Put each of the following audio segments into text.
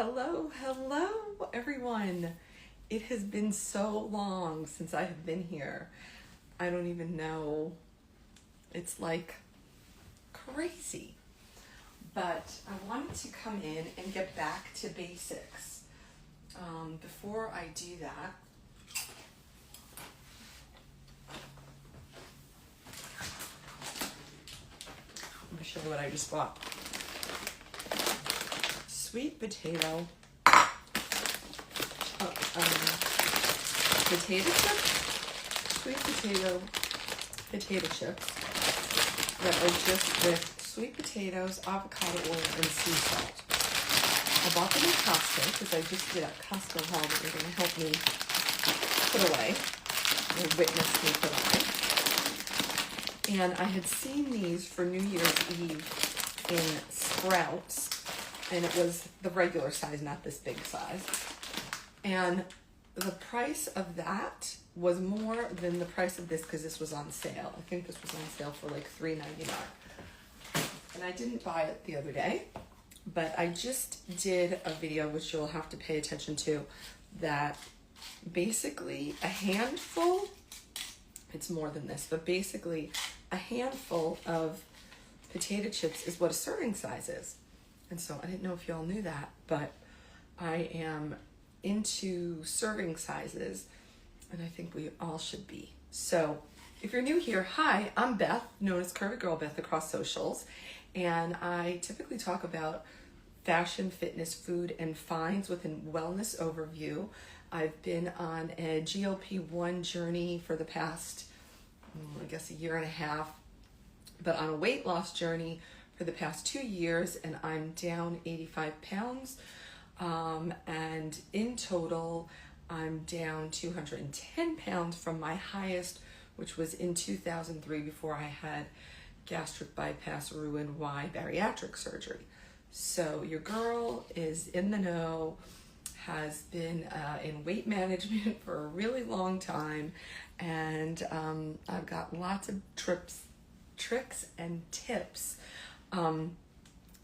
Hello, hello, everyone. It has been so long since I have been here. I don't even know. It's like crazy. But I wanted to come in and get back to basics. Before I do that, I'm going to show you what I just bought. Sweet potato, potato chips, sweet potato chips that are just with sweet potatoes, avocado oil, and sea salt. I bought them in Costco because I just did a Costco haul that you're going to help me put away, or witness me put away. And I had seen these for New Year's Eve in Sprouts. And it was the regular size, not this big size. And the price of that was more than the price of this because this was on sale. I think this was on sale for like $3.99. And I didn't buy it the other day, but I just did a video, which you'll have to pay attention to, that basically a handful, it's more than this, but basically a handful of potato chips is what a serving size is. And so I didn't know if y'all knew that, but I am into serving sizes, and I think we all should be. So if you're new here, hi, I'm Beth, known as Curvy Girl Beth across socials, and I typically talk about fashion, fitness, food, and finds with a wellness overview. I've been on a GLP-1 journey for the past, I guess, a year and a half, but on a weight loss journey for the past 2 years, and I'm down 85 pounds. And in total, I'm down 210 pounds from my highest, which was in 2003 before I had gastric bypass Roux-en-Y bariatric surgery. So your girl is in the know, has been in weight management for a really long time, and I've got lots of tricks and tips.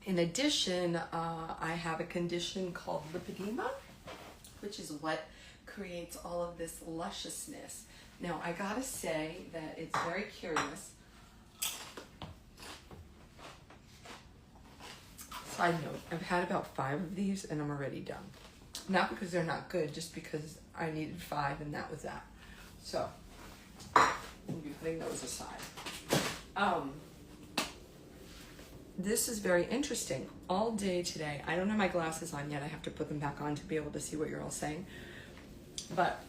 In addition, I have a condition called lipedema, which is what creates all of this lusciousness. Now, I gotta say that it's very curious. Side note, I've had about 5 of these and I'm already done. Not because they're not good, just because I needed 5 and that was that. So, we'll be putting those aside. This is very interesting. All day today, I don't have my glasses on yet. I have to put them back on to be able to see what you're all saying. But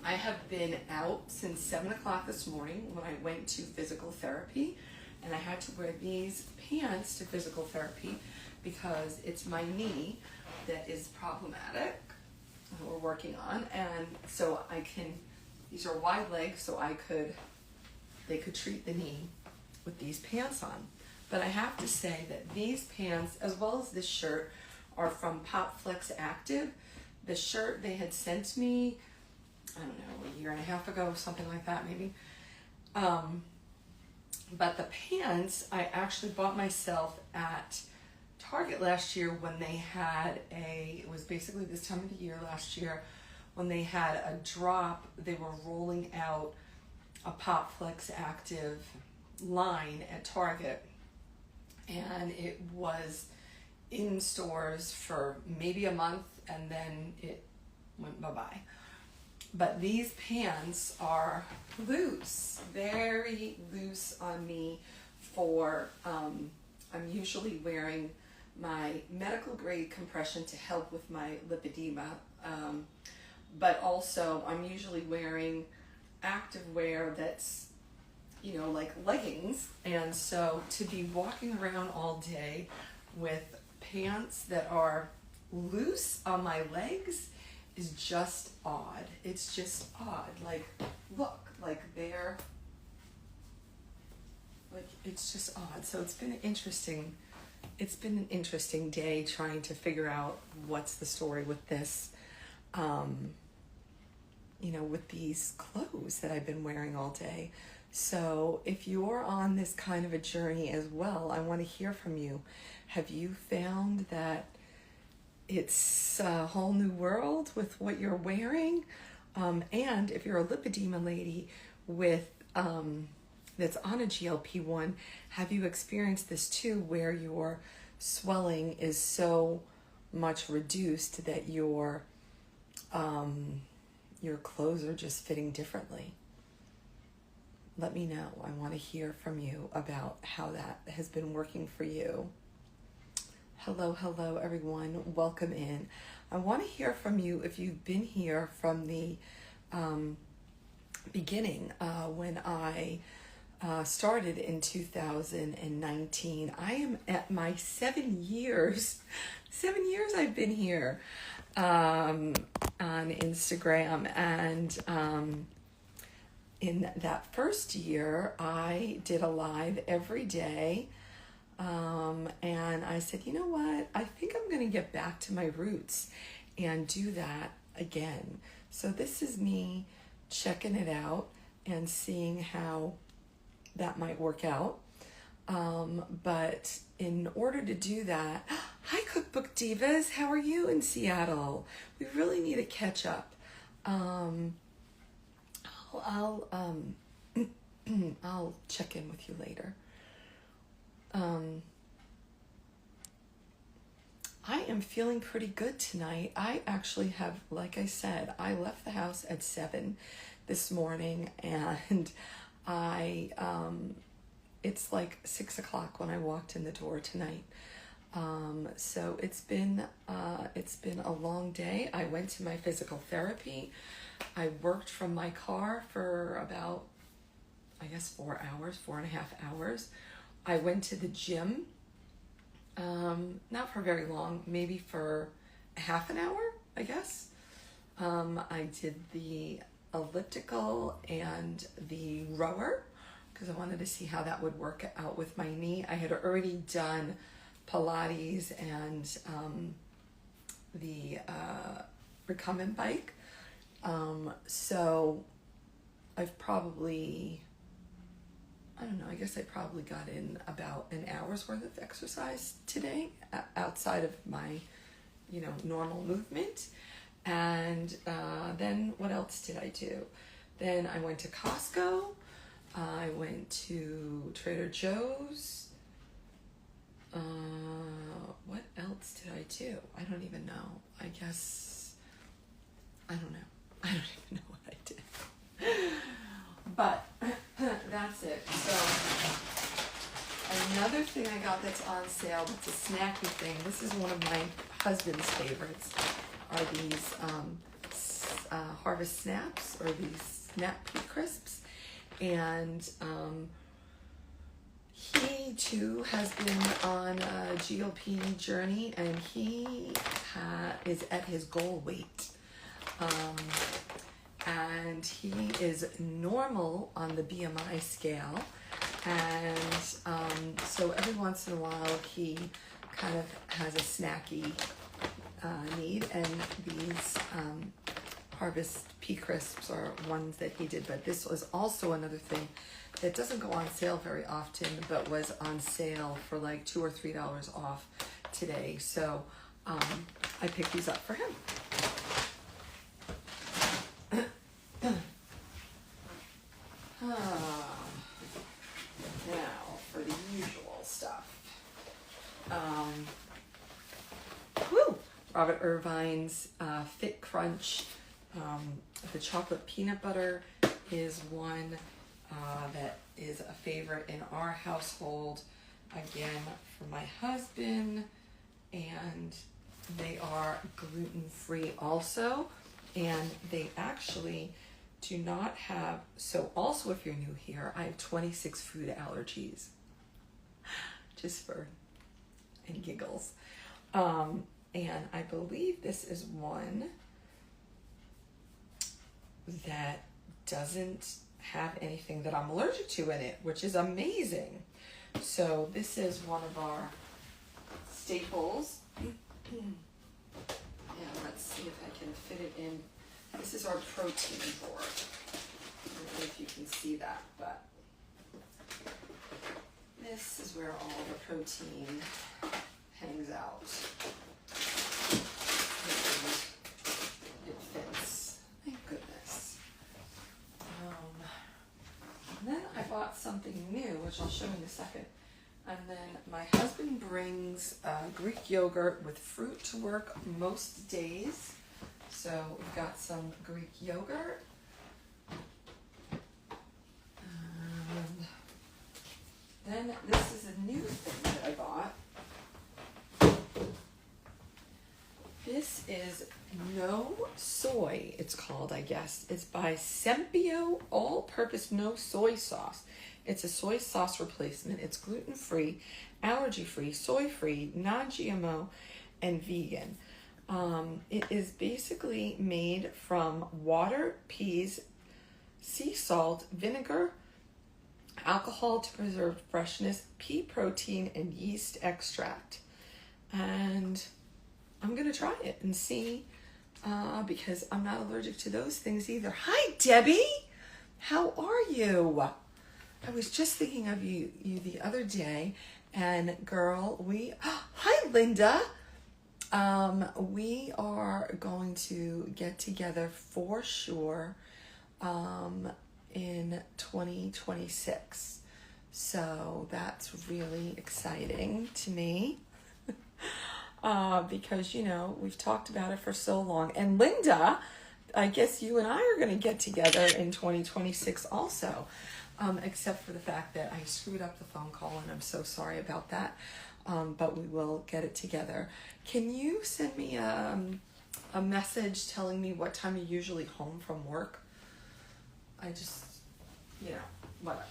I have been out since 7 o'clock this morning when I went to physical therapy. And I had to wear these pants to physical therapy because it's my knee that is problematic, that we're working on. And so these are wide legs, so they could treat the knee with these pants on. But I have to say that these pants, as well as this shirt, are from PopFlex Active. The shirt they had sent me, I don't know, a year and a half ago, something like that maybe. But the pants I actually bought myself at Target last year when they had it was basically this time of the year last year, when they had a drop, they were rolling out a PopFlex Active line at Target. And it was in stores for maybe a month and then it went bye-bye. But these pants are loose, very loose on me for, I'm usually wearing my medical grade compression to help with my lipedema, but also I'm usually wearing active wear that's, like leggings. And so to be walking around all day with pants that are loose on my legs is just odd. It's just odd. Like, look, like it's just odd. So it's been an interesting day trying to figure out what's the story with this, with these clothes that I've been wearing all day. So if you're on this kind of a journey as well, I want to hear from you. Have you found that it's a whole new world with what you're wearing. And if you're a lipedema lady with that's on a GLP-1, have you experienced this too, where your swelling is so much reduced that your clothes are just fitting differently? Let me know. I want to hear from you about how that has been working for you. Hello, hello, everyone. Welcome in. I want to hear from you if you've been here from the beginning when I started in 2019. I am at my 7 years. 7 years I've been here on Instagram, and in that first year, I did a live every day, and I said, you know what, I think I'm going to get back to my roots and do that again. So this is me checking it out and seeing how that might work out. But in order to do that, hi Cookbook Divas, how are you in Seattle? We really need to catch up. I'll check in with you later. I am feeling pretty good tonight. I actually have, like I said, I left the house at 7 this morning, and it's like 6 o'clock when I walked in the door tonight. So it's been a long day. I went to my physical therapy. I worked from my car for about, I guess, 4 hours, 4.5 hours. I went to the gym, not for very long, maybe for half an hour, I guess. I did the elliptical and the rower because I wanted to see how that would work out with my knee. I had already done Pilates and the recumbent bike. So I've probably, I don't know, I guess I probably got in about an hour's worth of exercise today outside of my, normal movement. And then what else did I do? Then I went to Costco. I went to Trader Joe's. What else did I do? I don't even know. I guess, I don't know. I don't even know what I did. But that's it. So another thing I got that's on sale, that's a snacky thing. This is one of my husband's favorites, are these Harvest Snaps, or these Snap Pea Crisps. And he too has been on a GLP journey, and he is at his goal weight. And he is normal on the BMI scale. And so every once in a while he kind of has a snacky need, and these Harvest Pea Crisps are ones that he did. But this was also another thing that doesn't go on sale very often, but was on sale for like $2 or $3 off today. So I picked these up for him. Now for the usual stuff. Robert Irvine's Fit Crunch. The chocolate peanut butter is one that is a favorite in our household. Again, for my husband, and they are gluten-free also, and they actually do not have, so also if you're new here, I have 26 food allergies, just for and giggles. And I believe this is one that doesn't have anything that I'm allergic to in it, which is amazing. So this is one of our staples. And let's see if I can fit it in. This is our protein board. I don't know if you can see that, but this is where all the protein hangs out. which I'll show in a second. And then my husband brings Greek yogurt with fruit to work most days. So we've got some Greek yogurt. And then this is a new thing that I bought. This is No Soy, it's called, I guess. It's by Sempio All-Purpose No Soy Sauce. It's a soy sauce replacement. It's gluten-free, allergy-free, soy-free, non-GMO, and vegan. It is basically made from water, peas, sea salt, vinegar, alcohol to preserve freshness, pea protein, and yeast extract. And I'm going to try it and see, because I'm not allergic to those things either. Hi, Debbie. How are you? I was just thinking of you the other day, and girl, hi, Linda. We are going to get together for sure in 2026. So that's really exciting to me. Because, you know, we've talked about it for so long. And Linda, I guess you and I are going to get together in 2026 also, except for the fact that I screwed up the phone call, and I'm so sorry about that. But we will get it together. Can you send me a message telling me what time you're usually home from work? I just, you know, whatever.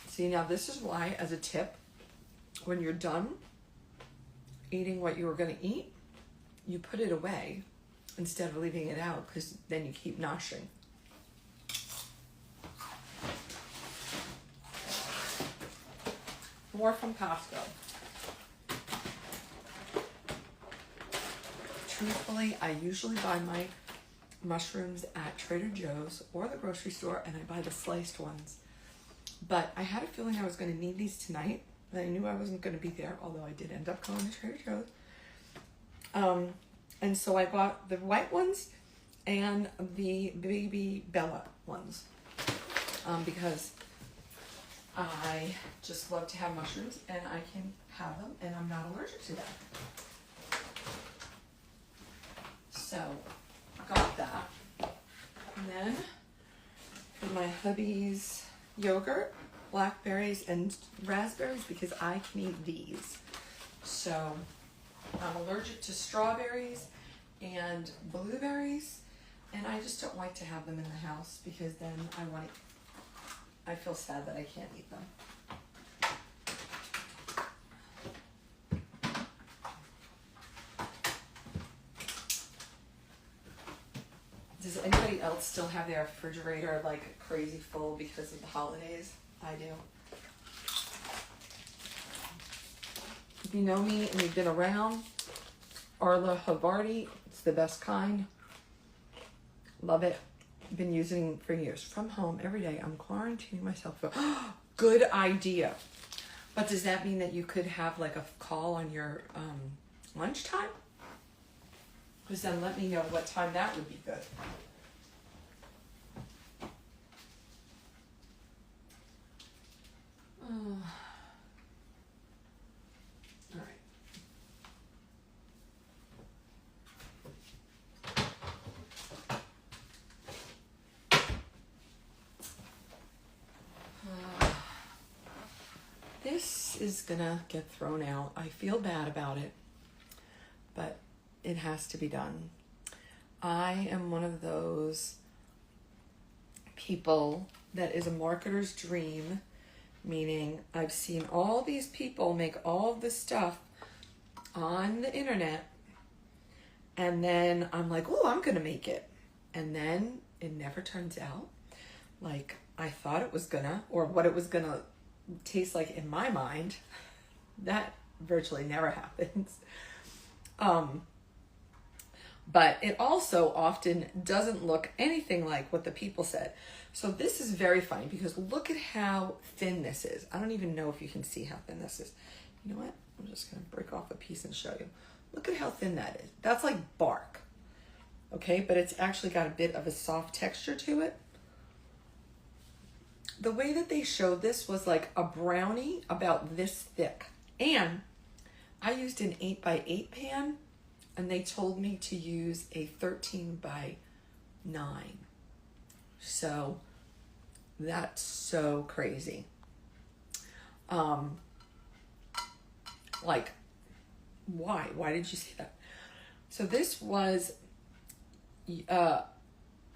See, now this is why, as a tip, when you're done eating what you were going to eat, you put it away instead of leaving it out, because then you keep noshing. More from Costco. Truthfully, I usually buy my mushrooms at Trader Joe's or the grocery store, and I buy the sliced ones. But I had a feeling I was going to need these tonight, and I knew I wasn't going to be there, although I did end up going to Trader Joe's. And so I bought the white ones and the baby Bella ones, because I just love to have mushrooms, and I can have them, and I'm not allergic to them. So, got that. And then, for my hubby's yogurt, blackberries, and raspberries, because I can eat these. So, I'm allergic to strawberries and blueberries, and I just don't like to have them in the house, because then I feel sad that I can't eat them. Does anybody else still have their refrigerator like crazy full because of the holidays? I do. If you know me and you've been around, Arla Havarti, it's the best kind. Love it. Been using for years. From home every day. I'm quarantining myself. Good idea. But does that mean that you could have like a call on your lunchtime? Because then let me know what time that would be good. All right. This is gonna get thrown out. I feel bad about it, but it has to be done. I am one of those people that is a marketer's dream, meaning I've seen all these people make all of this stuff on the internet, and then I'm like, oh, I'm gonna make it. And then it never turns out like I thought it was gonna, or what it was gonna taste like in my mind. That virtually never happens. But it also often doesn't look anything like what the people said. So this is very funny, because look at how thin this is. I don't even know if you can see how thin this is. You know what? I'm just going to break off a piece and show you. Look at how thin that is. That's like bark. Okay, but it's actually got a bit of a soft texture to it. The way that they showed this was like a brownie about this thick. And I used an 8x8 pan, and they told me to use a 13x9. So that's so crazy. Like, why? Why did you say that? So this was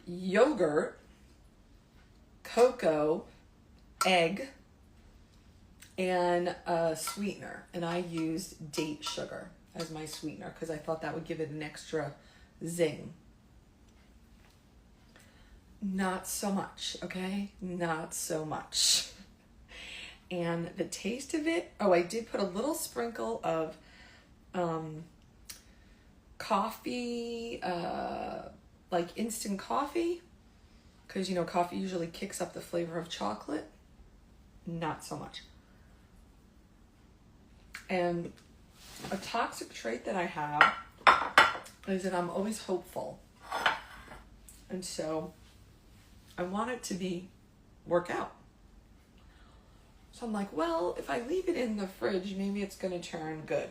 yogurt, cocoa, egg, and a sweetener. And I used date sugar as my sweetener because I thought that would give it an extra zing. Not so much, okay? Not so much. And the taste of it, oh, I did put a little sprinkle of coffee, like instant coffee, because, you know, coffee usually kicks up the flavor of chocolate. Not so much. And a toxic trait that I have is that I'm always hopeful. And so I want it to work out. So I'm like, well, if I leave it in the fridge, maybe it's going to turn good.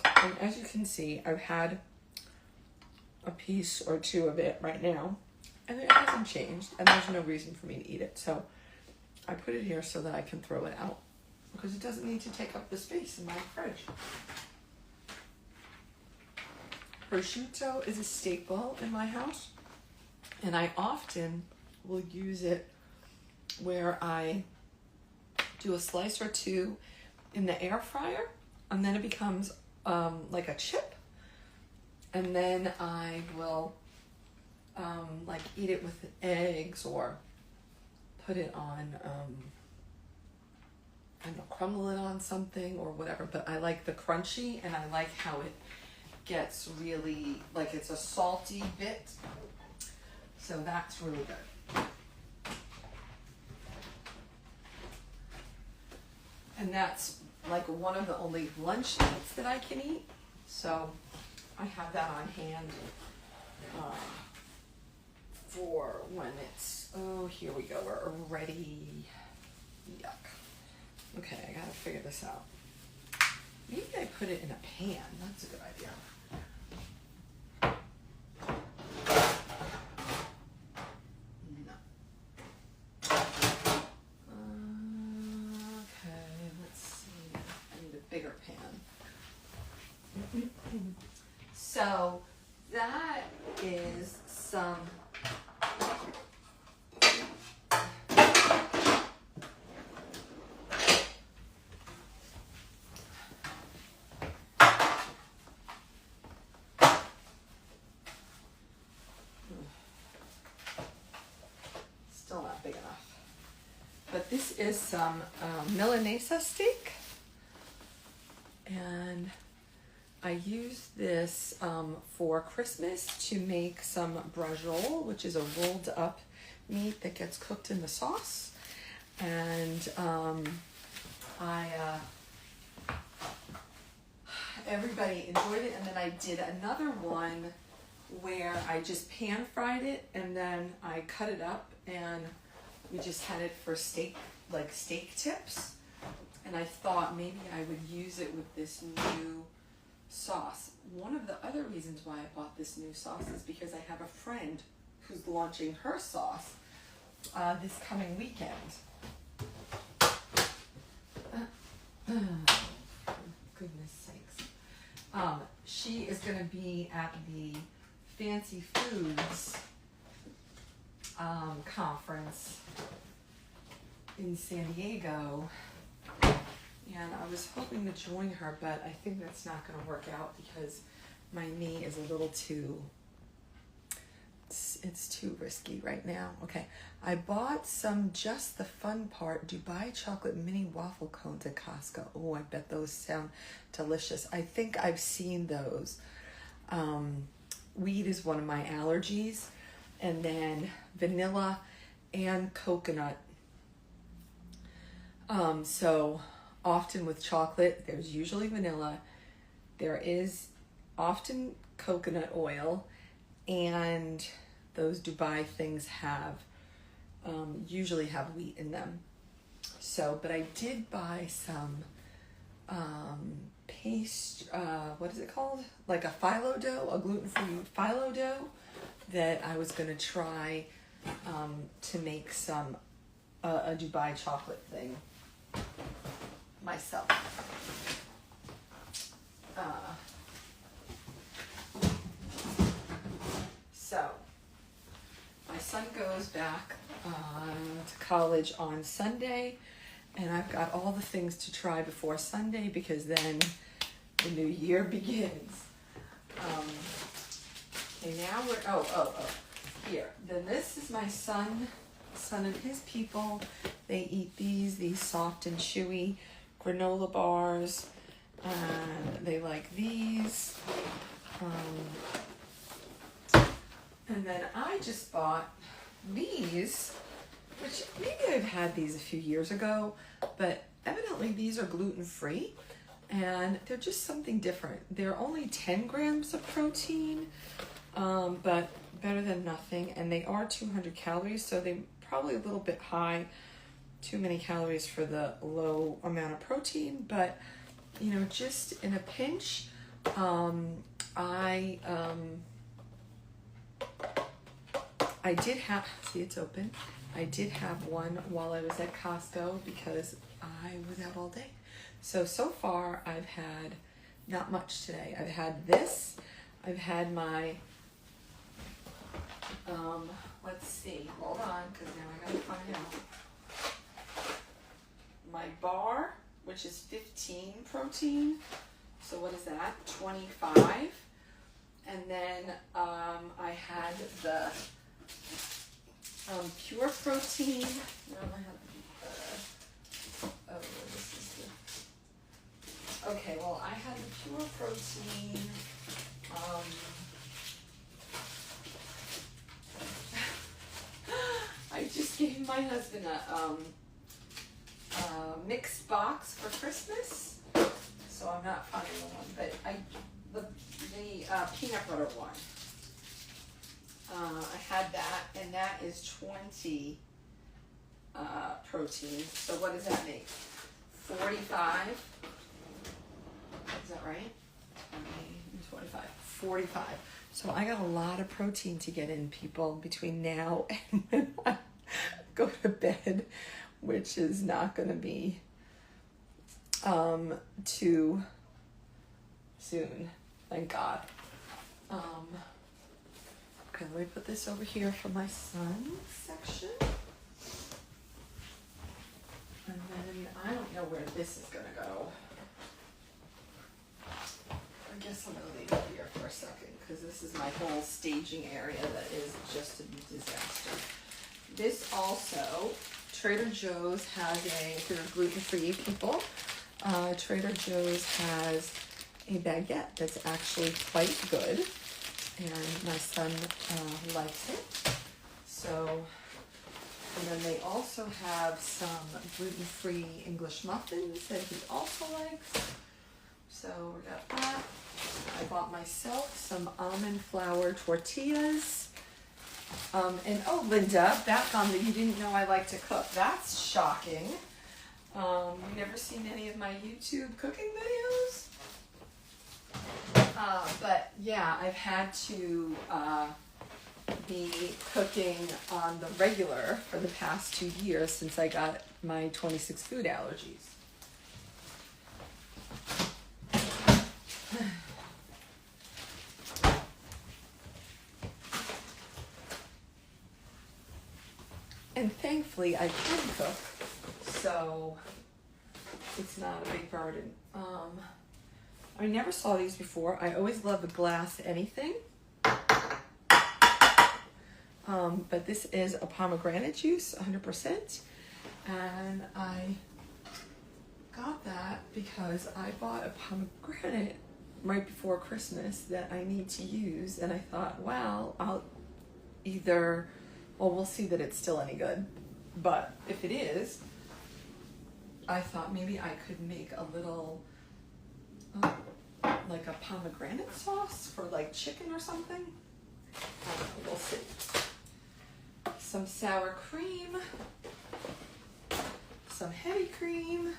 And as you can see, I've had a piece or two of it right now, and it hasn't changed, and there's no reason for me to eat it. So I put it here so that I can throw it out because it doesn't need to take up the space in my fridge. Prosciutto is a staple in my house, and I often will use it where I do a slice or two in the air fryer, and then it becomes like a chip, and then I will like eat it with eggs or put it on I don't know, crumble it on something or whatever. But I like the crunchy, and I like how it gets really, like, it's a salty bit, so that's really good. And that's like one of the only lunch meats that I can eat. So I have that on hand for when it's, oh, here we go, we're ready. Yuck. Okay, I gotta figure this out. Maybe I put it in a pan. That's a good idea. So that is some still not big enough, but this is some Milanese steak, and I use this for Christmas to make some braciole, which is a rolled up meat that gets cooked in the sauce. And everybody enjoyed it. And then I did another one where I just pan fried it, and then I cut it up, and we just had it for steak, like steak tips. And I thought maybe I would use it with this new sauce. One of the other reasons why I bought this new sauce is because I have a friend who's launching her sauce this coming weekend. Goodness sakes. She is going to be at the Fancy Foods conference in San Diego. And I was hoping to join her, but I think that's not going to work out because my knee is a little too, it's too risky right now. Okay, I bought some Just the Fun Part Dubai chocolate mini waffle cones at Costco. Oh, I bet those sound delicious. I think I've seen those. Wheat is one of my allergies, and then vanilla and coconut. So often with chocolate, there's usually vanilla. There is often coconut oil, and those Dubai things have usually have wheat in them. So, but I did buy some what is it called? Like a phyllo dough, a gluten-free phyllo dough that I was going to try to make some a Dubai chocolate thing myself. So my son goes back to college on Sunday, and I've got all the things to try before Sunday because then the new year begins. Okay, now we're here. Then this is my son and his people. They eat these soft and chewy granola bars. They like these. And then I just bought these, which maybe I've had these a few years ago, but evidently these are gluten-free, and they're just something different. They're only 10 grams of protein, but better than nothing, and they are 200 calories, so they're probably a little bit high, too many calories for the low amount of protein, but, you know, just in a pinch, I did have, see it's open, I did have one while I was at Costco because I was out all day. So far I've had not much today. I've had this, I've had my, let's see, hold on, because now I gotta find out. My bar, which is 15 protein, so what is that, 25? And then I had the pure protein. No, I have this is the. Okay, well, I had the pure protein. I just gave my husband a mixed box for Christmas, so I'm not finding the one, but the peanut butter one. I had that, and that is 20 protein. So what does that make? 45. Is that right? 25. 45. So I got a lot of protein to get in, people, between now and when I go to bed, which is not going to be too soon. Thank God. Okay, let me put this over here for my son's section. And then I don't know where this is going to go. I guess I'm going to leave it here for a second because this is my whole staging area that is just a disaster. This also, Trader Joe's has if you're gluten-free people, Trader Joe's has a baguette that's actually quite good. And my son likes it. So, and then they also have some gluten-free English muffins that he also likes. So we got that. I bought myself some almond flour tortillas. And oh, Linda, back on that you didn't know I like to cook. That's shocking. You never seen any of my YouTube cooking videos? But yeah, I've had to be cooking on the regular for the past 2 years since I got my 26 food allergies. And thankfully I can cook, so it's not a big burden. I never saw these before. I always love a glass anything. But this is a pomegranate juice, 100%. And I got that because I bought a pomegranate right before Christmas that I need to use. And I thought, well, I'll either, well, we'll see that it's still any good. But if it is, I thought maybe I could make a little like a pomegranate sauce for like chicken or something. I don't know, we'll see. Some sour cream, some heavy cream,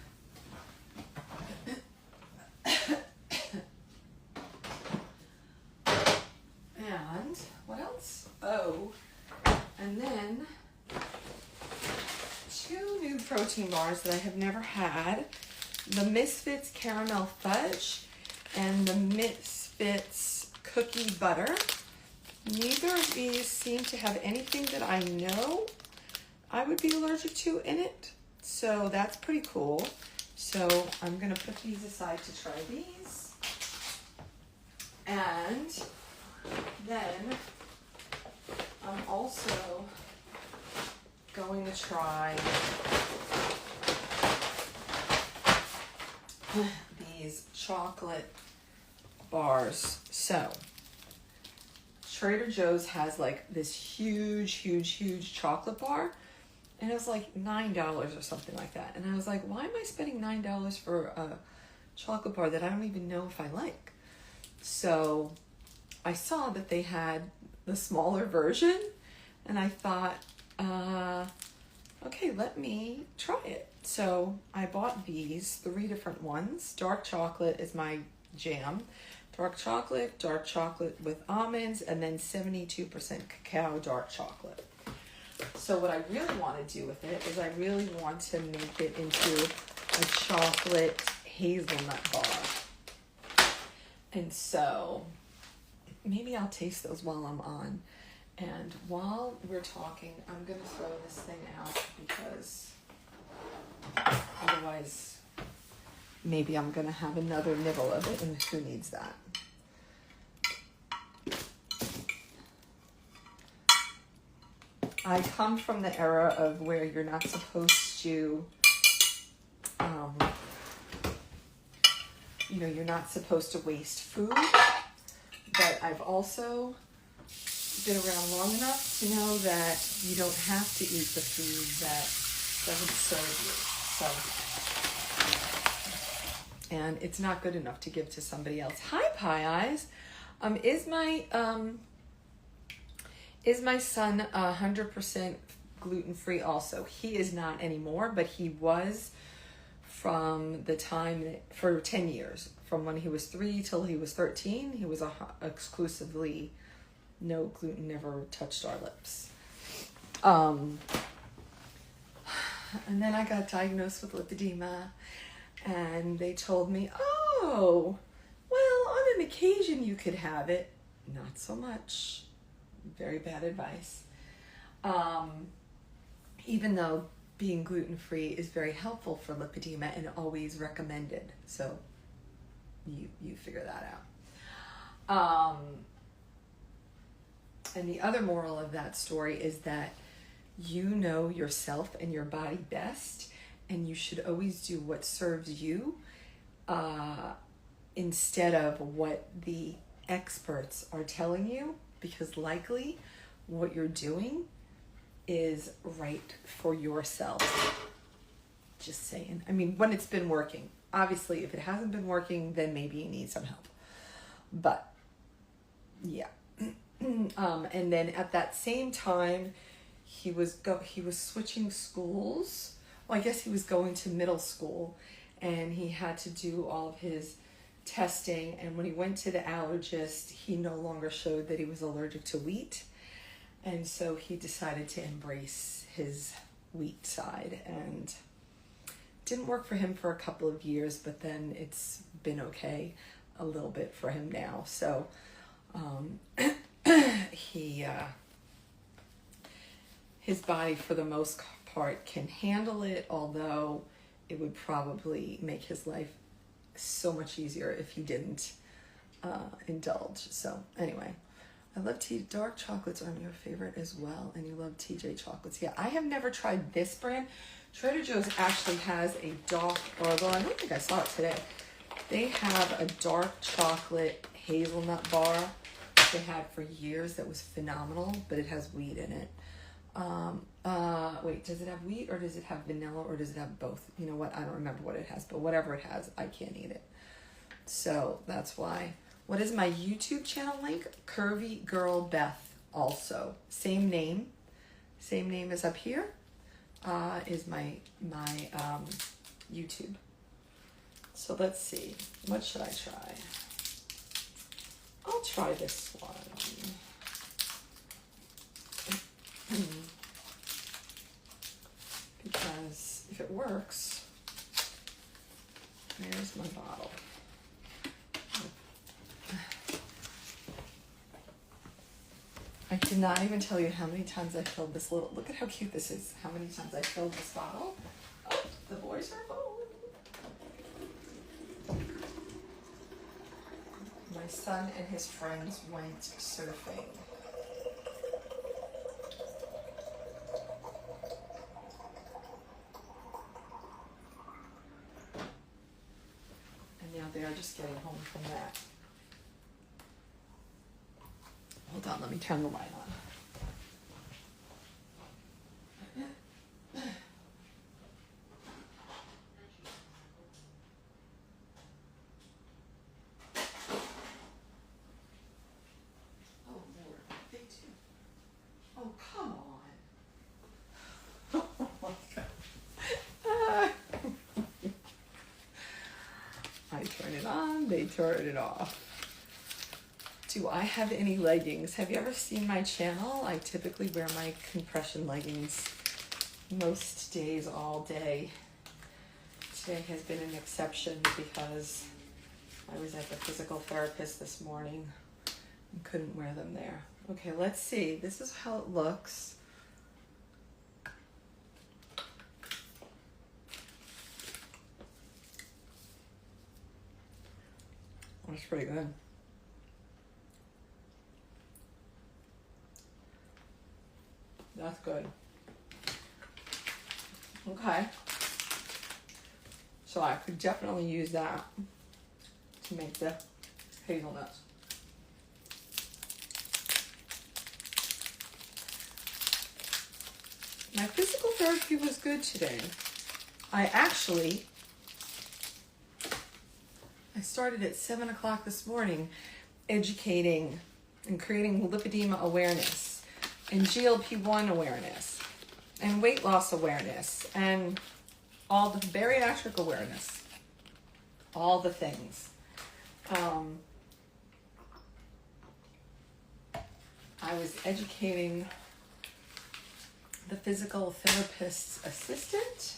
and what else? Oh, and then 2 new protein bars that I have never had. The Misfits Caramel Fudge and the Misfits Cookie Butter. Neither of these seem to have anything that I know I would be allergic to in it. So that's pretty cool. So I'm going to put these aside to try these. And then I'm also going to try these chocolate bars. So Trader Joe's has like this huge chocolate bar, and it was like $9 or something like that. And I was like, why am I spending $9 for a chocolate bar that I don't even know if I like? So I saw that they had the smaller version, and I thought, okay, let me try it. So I bought these 3 different ones. Dark chocolate is my jam. Dark chocolate with almonds, and then 72% cacao dark chocolate. So what I really want to do with it is I really want to make it into a chocolate hazelnut bar. And so maybe I'll taste those while I'm on. And while we're talking, I'm going to throw this thing out because otherwise maybe I'm going to have another nibble of it, and who needs that? I come from the era of where you're not supposed to, you're not supposed to waste food, but I've also been around long enough to know that you don't have to eat the food that doesn't serve you. So, and it's not good enough to give to somebody else. Hi, Pie Eyes. Is my son 100% gluten-free also? He is not anymore, but he was from the time for 10 years. From when he was 3 till he was 13, he was exclusively no gluten, never touched our lips. And then I got diagnosed with lipedema, and they told me, oh, well, on an occasion you could have it. Not so much. Very bad advice. Even though being gluten-free is very helpful for lipedema and always recommended. So you figure that out. And the other moral of that story is that you know yourself and your body best, and you should always do what serves you instead of what the experts are telling you, because likely what you're doing is right for yourself. Just saying. I mean, when it's been working. Obviously, if it hasn't been working, then maybe you need some help. But, yeah. And then at that same time, he was switching schools. Well, I guess he was going to middle school, and he had to do all of his testing, and when he went to the allergist, he no longer showed that he was allergic to wheat, and so he decided to embrace his wheat side, and didn't work for him for a couple of years, but then it's been okay a little bit for him now. So his body for the most part can handle it, although it would probably make his life so much easier if he didn't indulge. So anyway, I love dark chocolates are your favorite as well, and you love TJ chocolates. Yeah, I have never tried this brand. Trader Joe's actually has a dark, well, I don't think I saw it today. They have a dark chocolate hazelnut bar they had for years that was phenomenal, but it has wheat in it. Wait, does it have wheat, or does it have vanilla, or does it have both? You know what? I don't remember what it has, but whatever it has, I can't eat it. So that's why. What is my YouTube channel link? Curvy Girl Beth also. Same name. Same name as up here. Is my YouTube. So let's see. What should I try? I'll try this one. Because if it works, there's my bottle. I did not even tell you how many times I filled this little, look at how cute this is, how many times I filled this bottle. Oh, the boys are home. My son and his friends went surfing. And now they are just getting home from that. Hold on, let me turn the light on. Oh, Lord, they too. Oh, come on. Oh, my God. I turn it on, they turn it off. Do I have any leggings? Have you ever seen my channel? I typically wear my compression leggings most days, all day. Today has been an exception because I was at the physical therapist this morning and couldn't wear them there. Okay, let's see. This is how it looks. That's pretty good. That's good. Okay. So I could definitely use that to make the hazelnuts. My physical therapy was good today. I started at 7 o'clock this morning educating and creating lipedema awareness and GLP-1 awareness and weight loss awareness and all the bariatric awareness, all the things. I was educating the physical therapist's assistant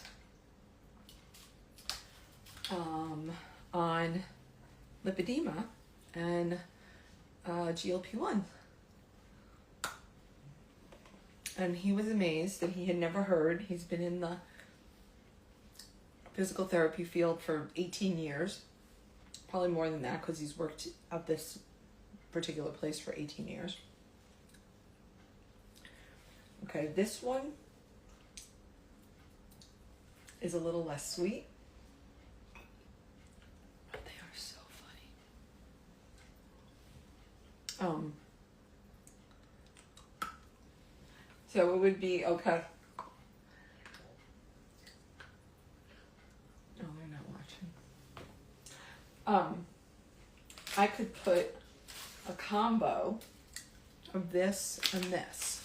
on lipedema and GLP-1. And he was amazed that he had never heard. He's been in the physical therapy field for 18 years. Probably more than that because he's worked at this particular place for 18 years. Okay, this one is a little less sweet. But they are so funny. So it would be, okay. Oh, they're not watching. I could put a combo of this and this.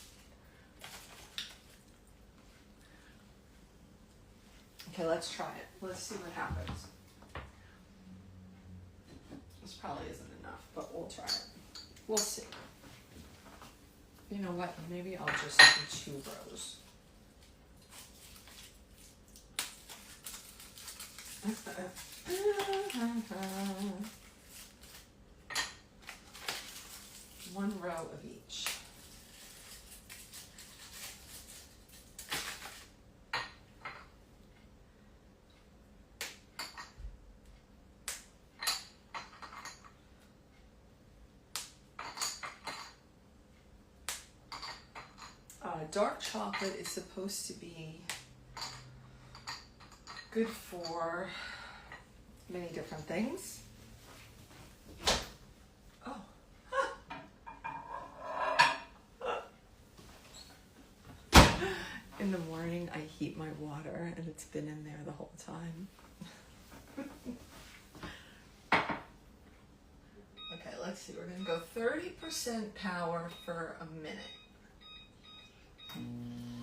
Okay, let's try it. Let's see what happens. This probably isn't enough, but we'll try it. We'll see. You know what? Maybe I'll just do 2 rows. One row of each. Dark chocolate is supposed to be good for many different things. Oh. In the morning, I heat my water, and it's been in there the whole time. let's see, we're going to go 30% power for a minute.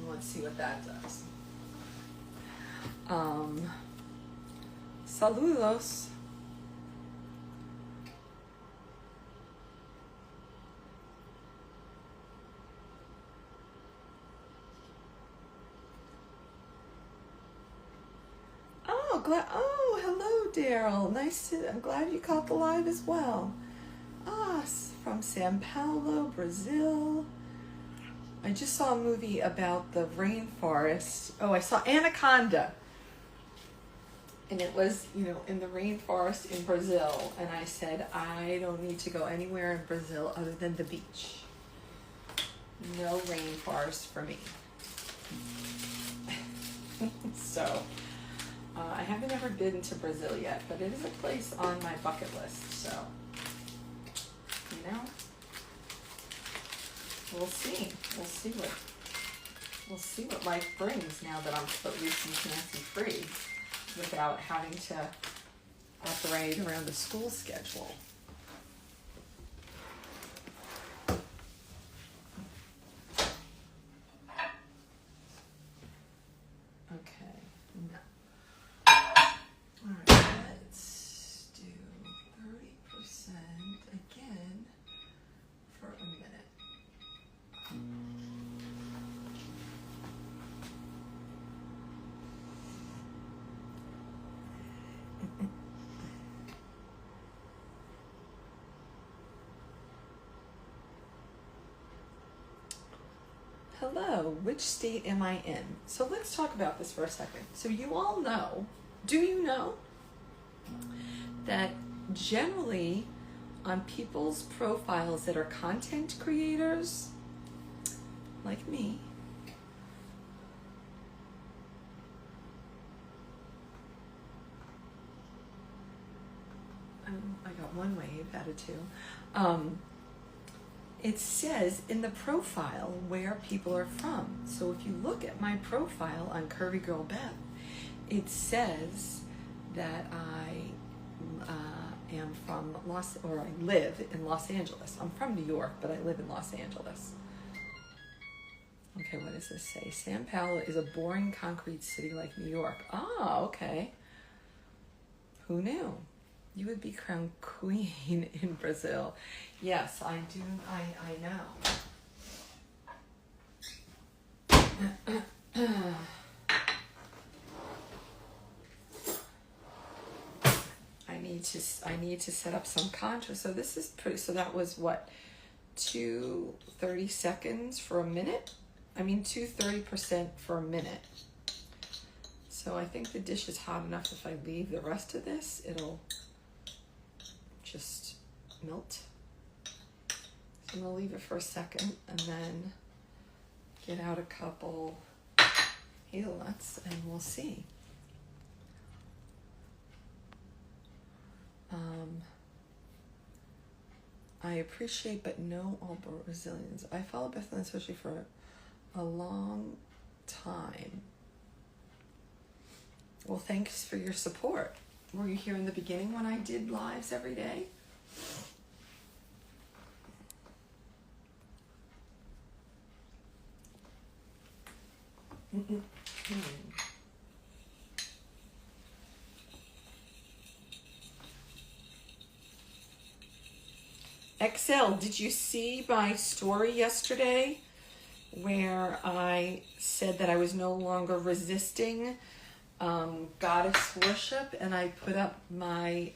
Let's see what that does. Saludos. Oh, hello, Daryl. I'm glad you caught the live as well. From São Paulo, Brazil. I just saw a movie about the rainforest. Oh, I saw Anaconda. And it was, in the rainforest in Brazil. And I said, I don't need to go anywhere in Brazil other than the beach. No rainforest for me. So, I haven't ever been to Brazil yet, but it is a place on my bucket list. So, we'll see. We'll see what life brings now that I'm at least fancy free, without having to operate around the school schedule. Okay, no. All right, let's do 30% again for a minute. Hello, which state am I in? So let's talk about this for a second. So you all know, do you know that generally on people's profiles that are content creators, like me, I got one wave added too. It says in the profile where people are from. So if you look at my profile on Curvy Girl Beth, it says that I am from I live in Los Angeles. I'm from New York, but I live in Los Angeles. Okay, what does this say? São Paulo is a boring concrete city like New York. Oh, okay. Who knew? You would be crowned queen in Brazil. Yes, I do. I know. I need to set up some contra. So this is pretty. So that was what, 30 seconds for a minute. 30% for a minute. So I think the dish is hot enough. If I leave the rest of this, it'll just melt. So I'm gonna leave it for a second and then get out a couple hazelnuts and we'll see. I appreciate but know all Brazilians. I follow Beth and Sushi for a long time. Well, thanks for your support. Were you here in the beginning when I did lives every day? XL, did you see my story yesterday where I said that I was no longer resisting goddess worship, and I put up my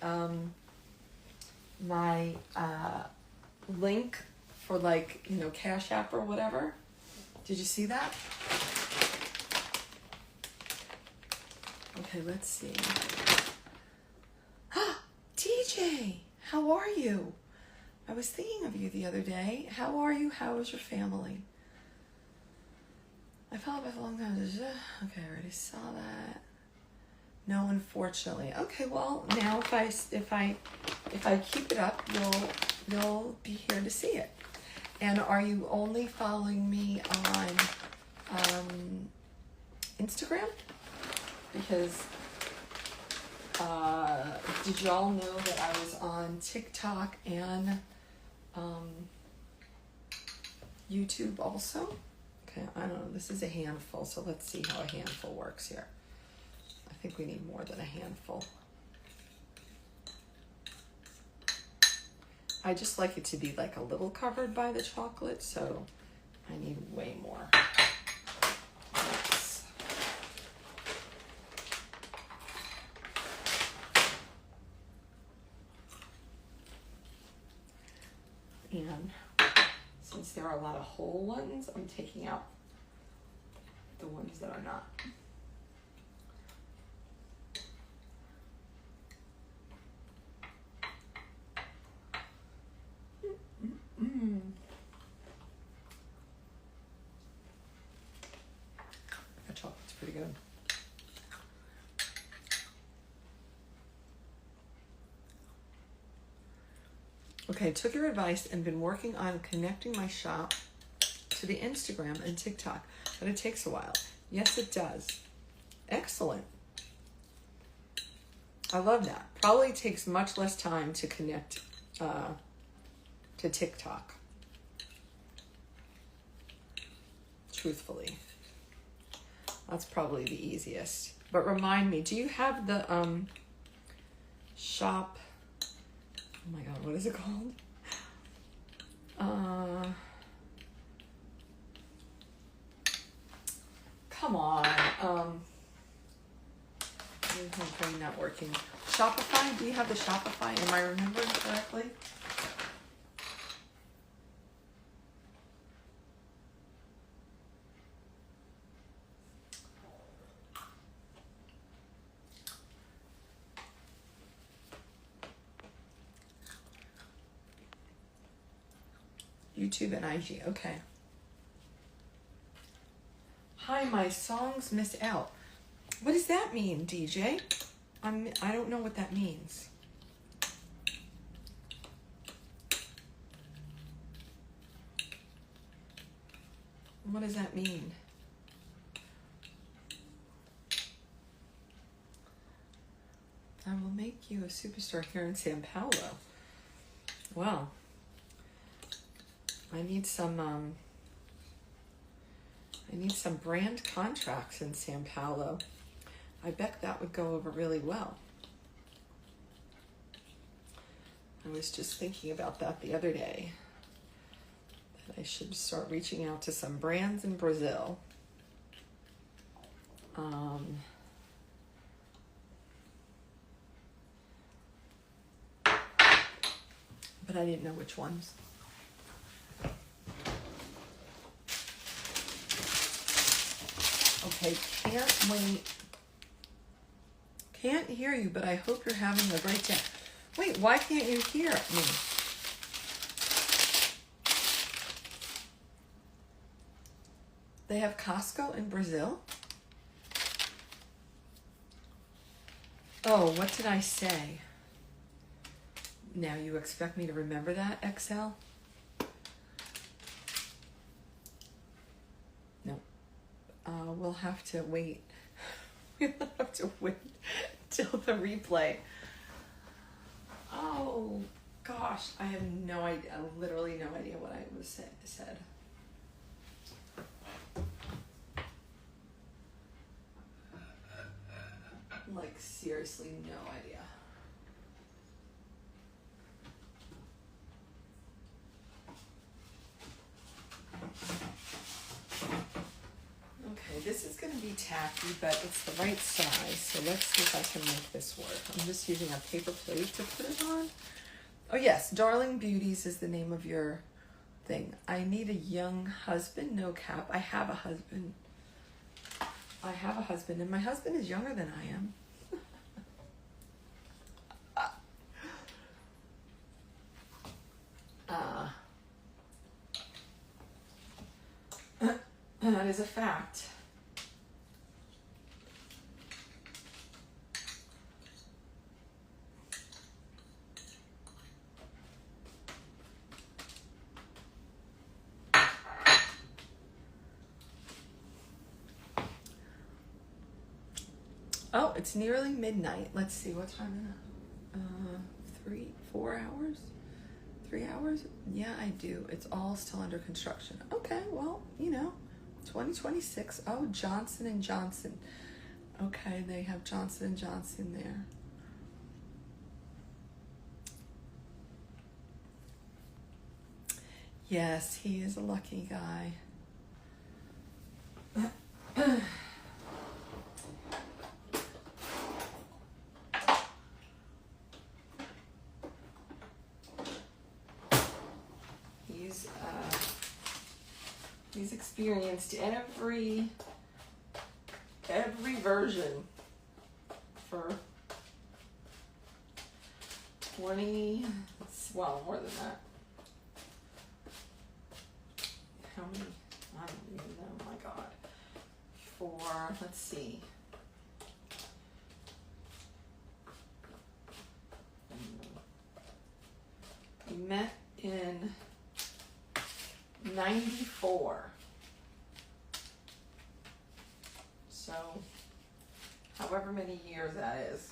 link for Cash App or whatever? Did you see that? Okay, let's see. TJ, how are you? I was thinking of you the other day. How are you? How is your family? I followed Beth a long time. Okay, I already saw that. No, unfortunately. Okay, well, now if I keep it up, you'll be here to see it. And are you only following me on Instagram? Because did y'all know that I was on TikTok and YouTube also. Okay, I don't know. This is a handful, so let's see how a handful works here. I think we need more than a handful. I just like it to be like a little covered by the chocolate, so I need way more. Yes. And since there are a lot of whole ones, I'm taking out the ones that are not. That chocolate's pretty good. Okay, took your advice and been working on connecting my shop to the Instagram and TikTok, but it takes a while. Yes, it does. Excellent. I love that. Probably takes much less time to connect to TikTok. Truthfully. That's probably the easiest. But remind me, do you have the shop? Oh my God, what is it called? Come on. My brain not working. Shopify? Do you have the Shopify? Am I remembering correctly? YouTube and IG. Okay. Hi, my songs miss out. What does that mean, DJ? I don't know what that means. What does that mean? I will make you a superstar here in Sao Paulo. Wow. I need some brand contracts in Sao Paulo. I bet that would go over really well. I was just thinking about that the other day. That I should start reaching out to some brands in Brazil. But I didn't know which ones. Okay, can't wait. Can't hear you, but I hope you're having a great day. Wait, why can't you hear me? They have Costco in Brazil? Oh, what did I say? Now you expect me to remember that, XL? No. We'll have to wait. We'll have to wait till the replay. Oh, gosh. I have no idea. Literally no idea what I was said. Like, seriously, no idea. Okay, this is going to be tacky, but it's the right size, so let's see if I can make this work. I'm just using a paper plate to put it on. Oh yes, Darling Beauties is the name of your thing. I need a young husband, no cap. I have a husband. And my husband is younger than I am. That is a fact. Oh, it's nearly midnight. Let's see, what time is it? 3 hours? 3 hours? Yeah, I do. It's all still under construction. Okay, well, 2026. Oh, Johnson and Johnson. Okay, they have Johnson and Johnson there. Yes, he is a lucky guy. He's experienced every version for 20, well, more than that. How many? I don't even know, my God. For, let's see. We met in 94. So, however many years that is.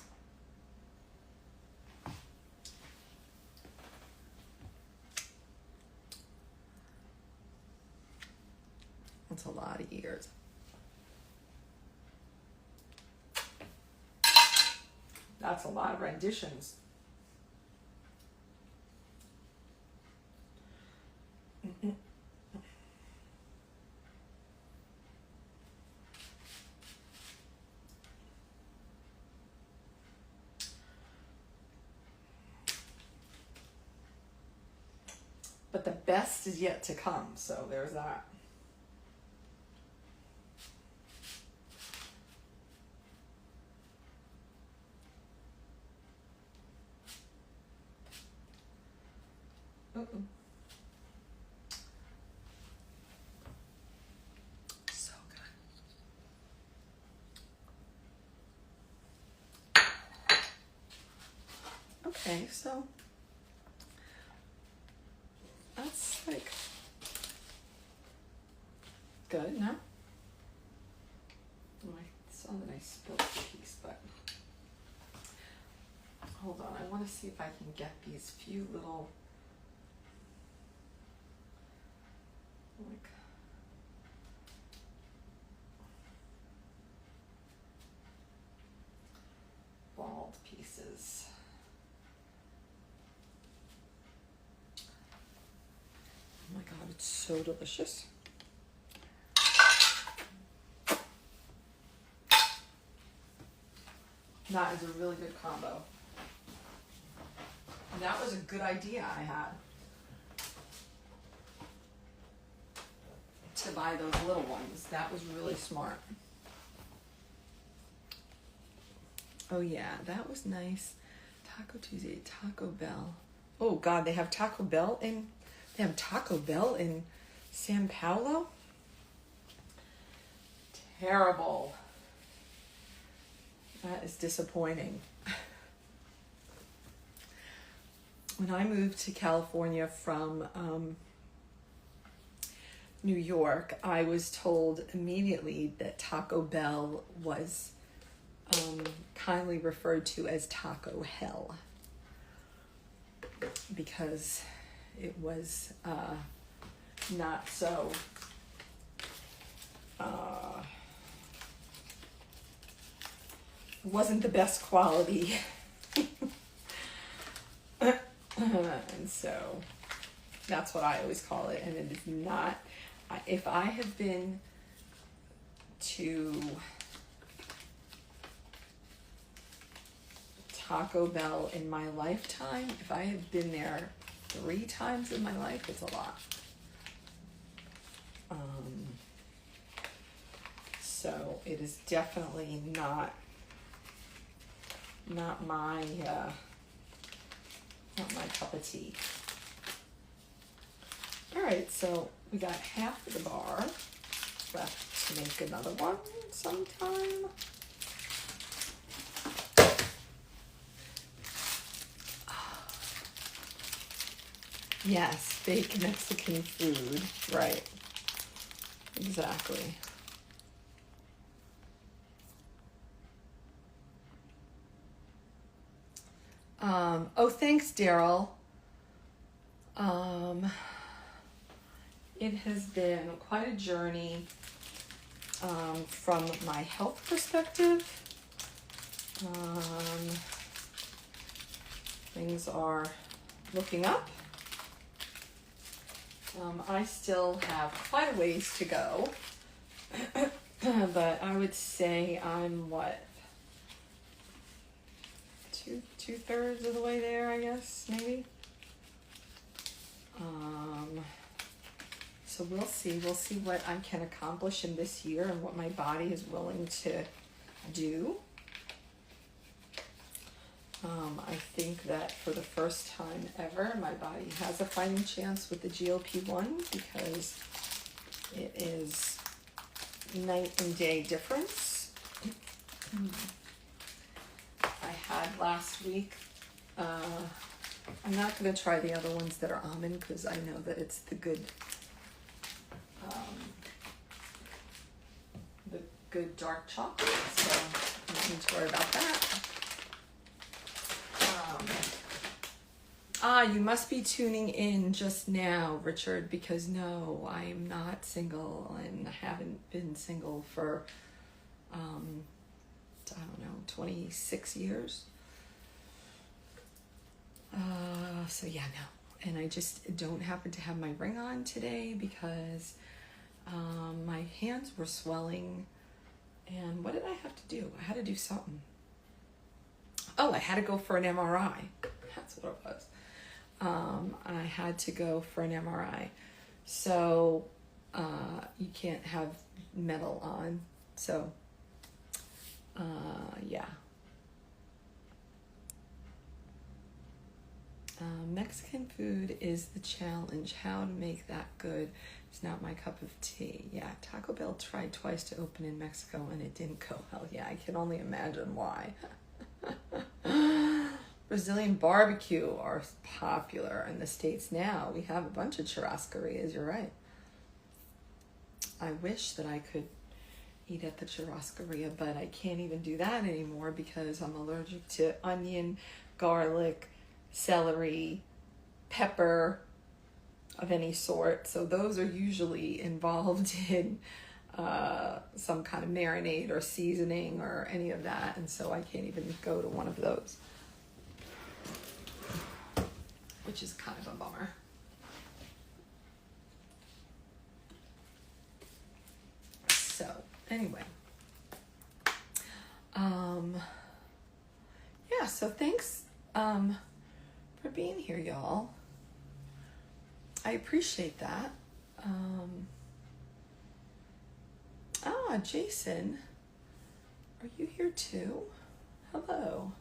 That's a lot of years. That's a lot of renditions. But the best is yet to come, so there's that. So good. Okay, so that's like good, no? Oh, I saw that I spilled a piece, but hold on. I want to see if I can get these few little like bald pieces. Oh my God, it's so delicious. That is a really good combo. And that was a good idea I had. To buy those little ones. That was really smart. Oh yeah, that was nice. Taco Tuesday, Taco Bell. Oh God, they have Taco Bell in San Paulo? Terrible. That is disappointing. When I moved to California from New York, I was told immediately that Taco Bell was kindly referred to as Taco Hell because it was not so wasn't the best quality. And so that's what I always call it, and it is not. If I have been to Taco Bell in my lifetime, if I have been there 3 times in my life, it's a lot. So it is definitely not my cup of tea. All right, so we got half of the bar left to make another one sometime. Yes, baked Mexican food. Right. Exactly. Oh, thanks, Daryl. It has been quite a journey from my health perspective. Things are looking up. I still have quite a ways to go, but I would say I'm what, two-thirds of the way there, I guess, maybe. So we'll see what I can accomplish in this year and what my body is willing to do. I think that for the first time ever, my body has a fighting chance with the GLP-1 because it is night and day difference. I had last week, I'm not going to try the other ones that are almond because I know that it's the good dark chocolate, so I don't need to worry about that. You must be tuning in just now, Richard, because no, I am not single and haven't been single for, I don't know, 26 years. So yeah, no. And I just don't happen to have my ring on today because my hands were swelling. And what did I have to do? I had to do something. Oh, I had to go for an MRI. That's what it was. I had to go for an MRI. So you can't have metal on. So yeah. Mexican food is the challenge. How to make that good? It's not my cup of tea. Yeah, Taco Bell tried twice to open in Mexico and it didn't go well. Yeah, I can only imagine why. Brazilian barbecue are popular in the States now. We have a bunch of churrascarias, you're right. I wish that I could eat at the churrascaria, but I can't even do that anymore because I'm allergic to onion, garlic, celery, pepper of any sort. So those are usually involved in some kind of marinade or seasoning or any of that. And so I can't even go to one of those, which is kind of a bummer. So anyway, yeah, so thanks for being here, y'all. I appreciate that. Jason, are you here too? Hello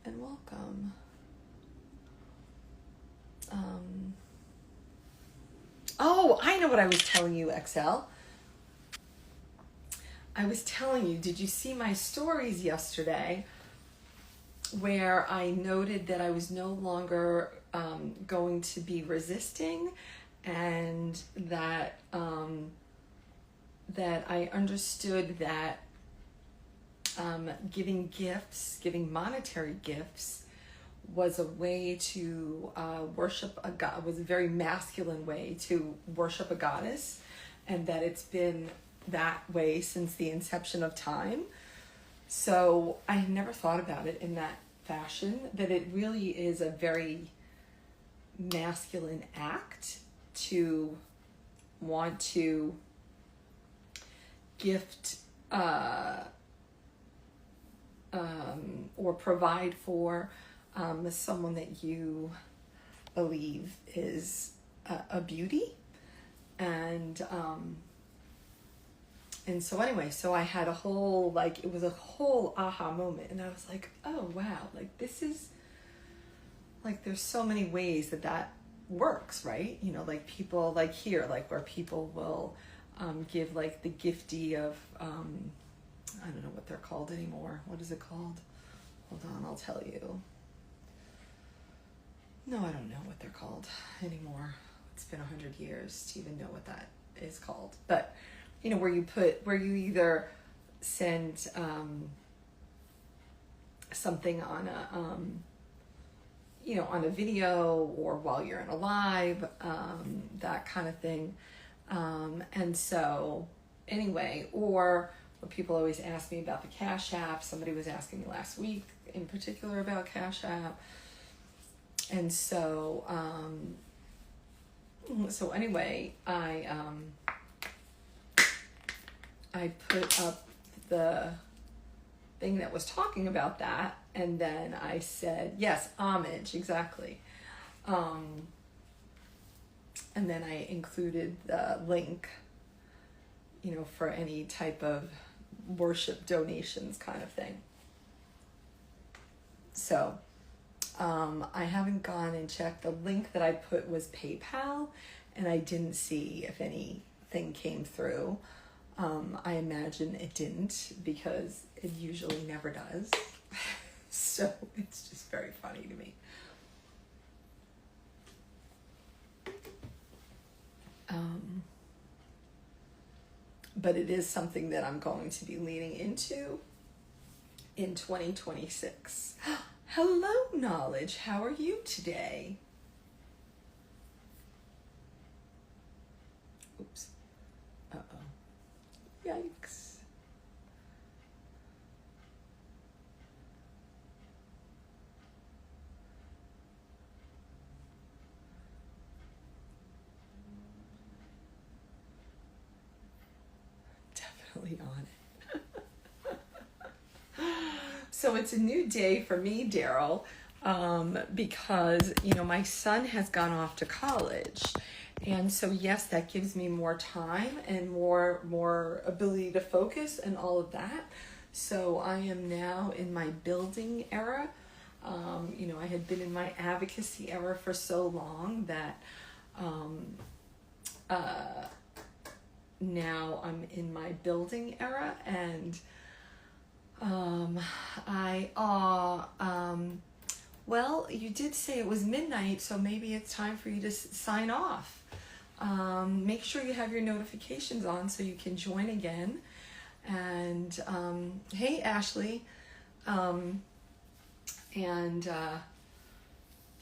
and welcome. Oh, I know what I was telling you, XL. I was telling you, did you see my stories yesterday where I noted that I was no longer going to be resisting, and that that I understood that giving gifts, giving monetary gifts, was a way to worship a god, was a very masculine way to worship a goddess, and that it's been that way since the inception of time. So I had never thought about it in that fashion, that it really is a very masculine act to want to gift or provide for someone that you believe is a beauty. And so anyway, so I had a whole, like, it was a whole aha moment, and I was like, oh wow, like this is, like, there's so many ways that works, right? You know, like people, like here, like where people will give like the gifty of, I don't know what they're called anymore. What is it called? Hold on, I'll tell you. No, I don't know what they're called anymore. It's been 100 years to even know what that is called. But, you know, where you either send something on you know, on a video or while you're in a live, that kind of thing. And so anyway, or when people always ask me about the Cash App, somebody was asking me last week in particular about Cash App. And so, so anyway, I put up the thing that was talking about that, and then I said, yes, homage, exactly. And then I included the link, you know, for any type of worship donations kind of thing. So, I haven't gone and checked. The link that I put was PayPal, and I didn't see if anything came through. I imagine it didn't, because it usually never does. So it's just very funny to me. But it is something that I'm going to be leaning into in 2026. Hello, Knowledge. How are you today? Oops. Uh-oh. Yikes. Definitely on it. So it's a new day for me, Daryl, because, you know, my son has gone off to college. And so, yes, that gives me more time and more ability to focus and all of that. So I am now in my building era. You know, I had been in my advocacy era for so long that now I'm in my building era, and well, you did say it was midnight, so maybe it's time for you to sign off. Make sure you have your notifications on so you can join again. And hey, Ashley, and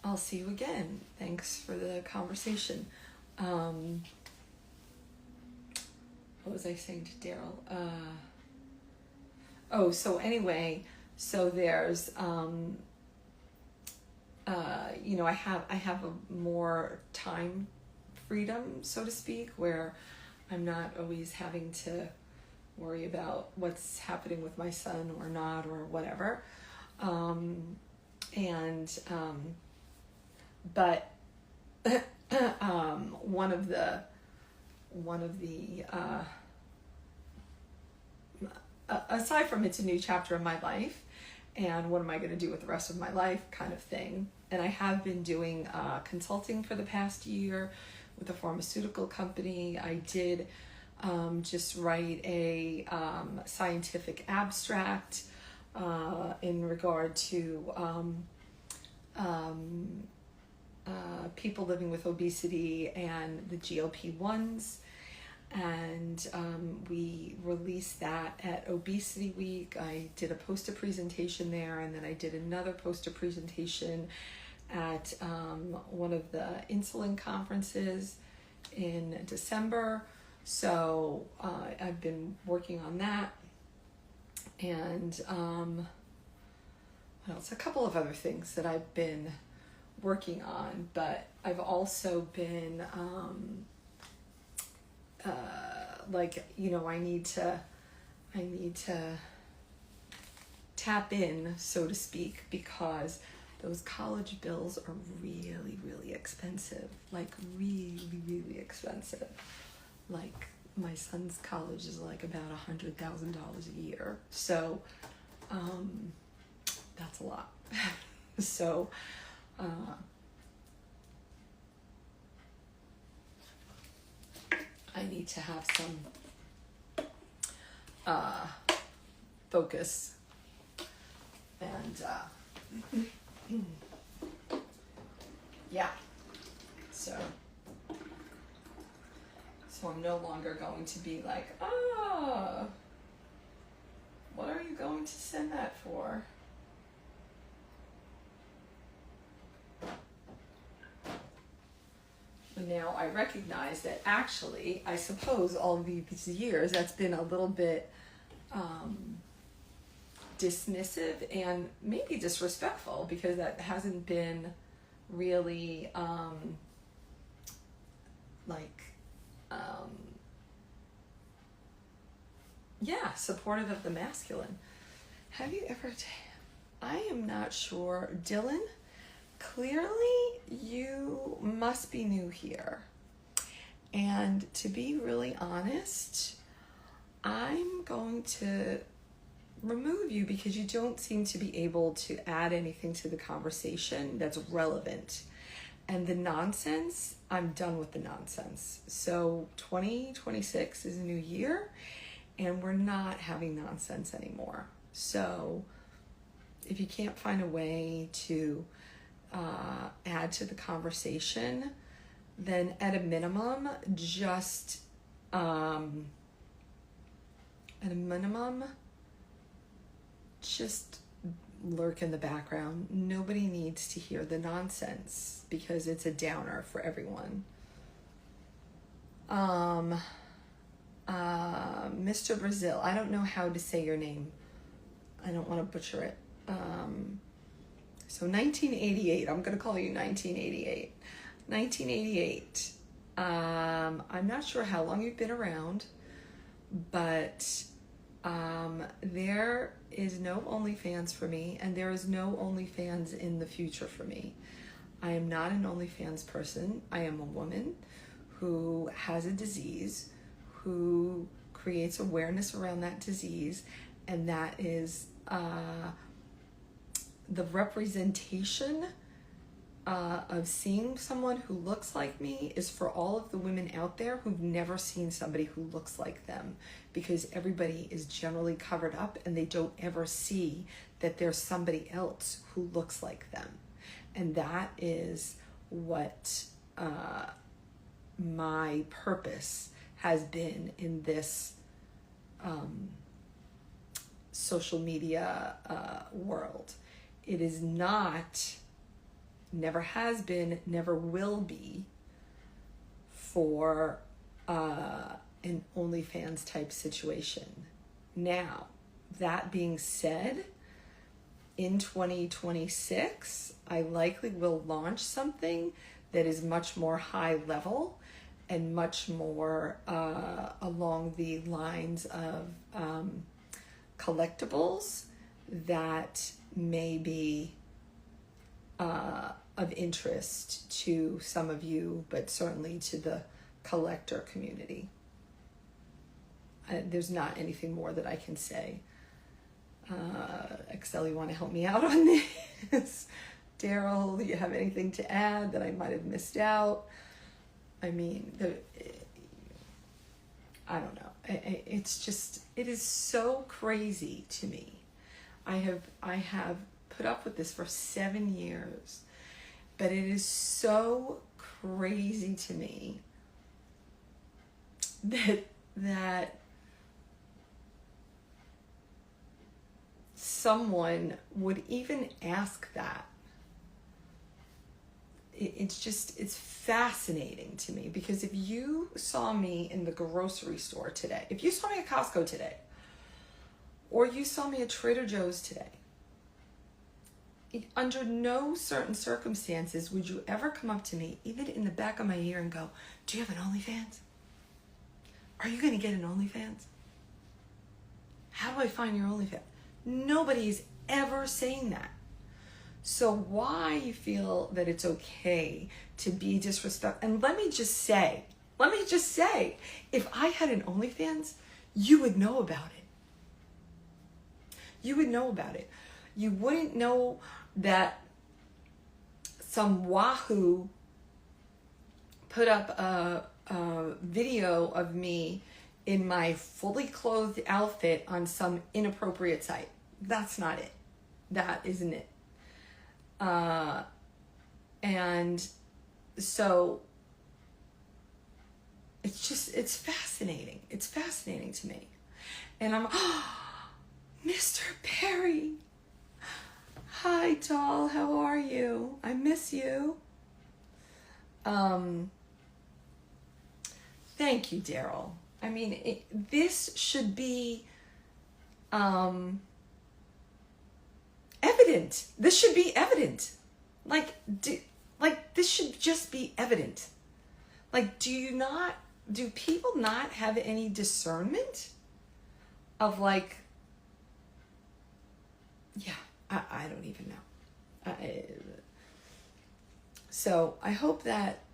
I'll see you again. Thanks for the conversation. What was I saying to Daryl? So anyway, so there's, you know, I have a more time freedom, so to speak, where I'm not always having to worry about what's happening with my son or not or whatever. But one of the aside from it's a new chapter in my life, and what am I going to do with the rest of my life kind of thing. And I have been doing consulting for the past year with a pharmaceutical company. I did just write a scientific abstract in regard to people living with obesity and the GLP-1s. And we released that at Obesity Week. I did a poster presentation there, and then I did another poster presentation at one of the insulin conferences in December. So I've been working on that, and what else? A couple of other things that I've been working on, but I've also been like, you know, I need to tap in, so to speak, because those college bills are really, really expensive. Like really, really expensive. Like my son's college is like about $100,000 a year. So that's a lot. So I need to have some focus, and yeah, so I'm no longer going to be like, what are you going to send that for? I recognize that actually, I suppose all of these years, that's been a little bit dismissive and maybe disrespectful, because that hasn't been really supportive of the masculine. Have you ever I am not sure. Dylan, clearly you must be new here. And to be really honest, I'm going to remove you because you don't seem to be able to add anything to the conversation that's relevant. And the nonsense, I'm done with the nonsense. So 2026 is a new year, and we're not having nonsense anymore. So if you can't find a way to add to the conversation, then at a minimum, just lurk in the background. Nobody needs to hear the nonsense because it's a downer for everyone. Mr. Brazil, I don't know how to say your name. I don't want to butcher it. So 1988, I'm going to call you 1988. 1988. I'm not sure how long you've been around, but there is no OnlyFans for me, and there is no OnlyFans in the future for me. I am not an OnlyFans person. I am a woman who has a disease, who creates awareness around that disease, and that is the representation of seeing someone who looks like me is for all of the women out there who've never seen somebody who looks like them, because everybody is generally covered up and they don't ever see that there's somebody else who looks like them. And that is what my purpose has been in this social media world. It is not, never has been, never will be for an OnlyFans type situation. Now, that being said, in 2026, I likely will launch something that is much more high level and much more along the lines of collectibles that may be of interest to some of you, but certainly to the collector community. There's not anything more that I can say. Excel, you want to help me out on this? Daryl, do you have anything to add that I might have missed out? I mean, I don't know. It's just, it is so crazy to me. I have put up with this for 7 years, but it is so crazy to me that someone would even ask that. It's fascinating to me, because if you saw me in the grocery store today, if you saw me at Costco today, or you saw me at Trader Joe's today, under no certain circumstances would you ever come up to me, even in the back of my ear, and go, do you have an OnlyFans? Are you going to get an OnlyFans? How do I find your OnlyFans? Nobody's ever saying that. So why you feel that it's okay to be disrespectful? And let me just say, if I had an OnlyFans, you would know about it. You would know about it. You wouldn't know that some wahoo put up a video of me in my fully clothed outfit on some inappropriate site. That's not it. That isn't it. And so it's fascinating. It's fascinating to me. And I'm, Mr. Perry. Hi, doll. How are you? I miss you. Thank you, Daryl. I mean, this should be evident. This should be evident. Like this should just be evident. Like, do people not have any discernment of like, yeah, I don't even know. So I hope that,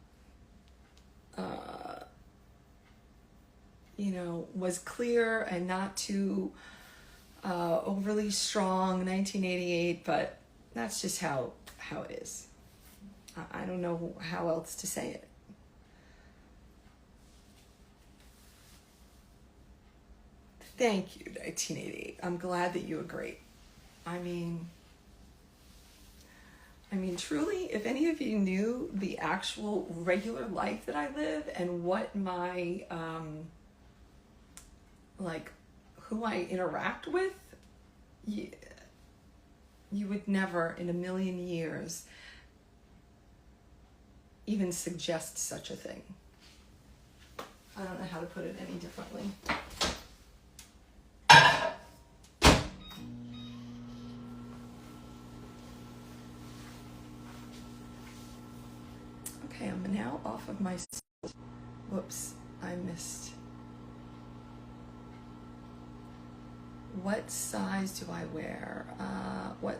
was clear and not too overly strong, 1988, but that's just how it is. I don't know how else to say it. Thank you, 1988. I'm glad that you agree. I mean, truly, if any of you knew the actual regular life that I live and what my, who I interact with, you would never in a million years even suggest such a thing. I don't know how to put it any differently. Okay, I'm now off of my, whoops, I missed. What size do I wear? What?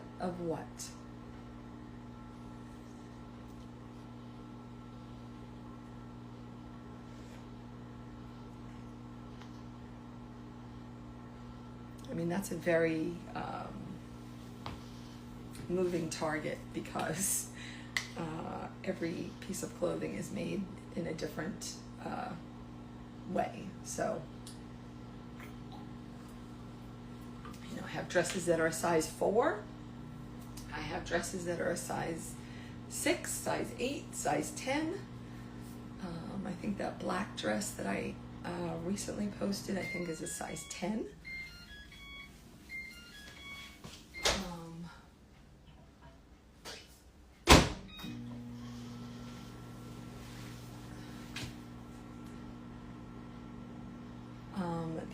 I mean, that's a very moving target because every piece of clothing is made in a different way. So, I have dresses that are a size 4. I have dresses that are a size 6, size 8, size 10. I think that black dress that I recently posted, I think is a size 10.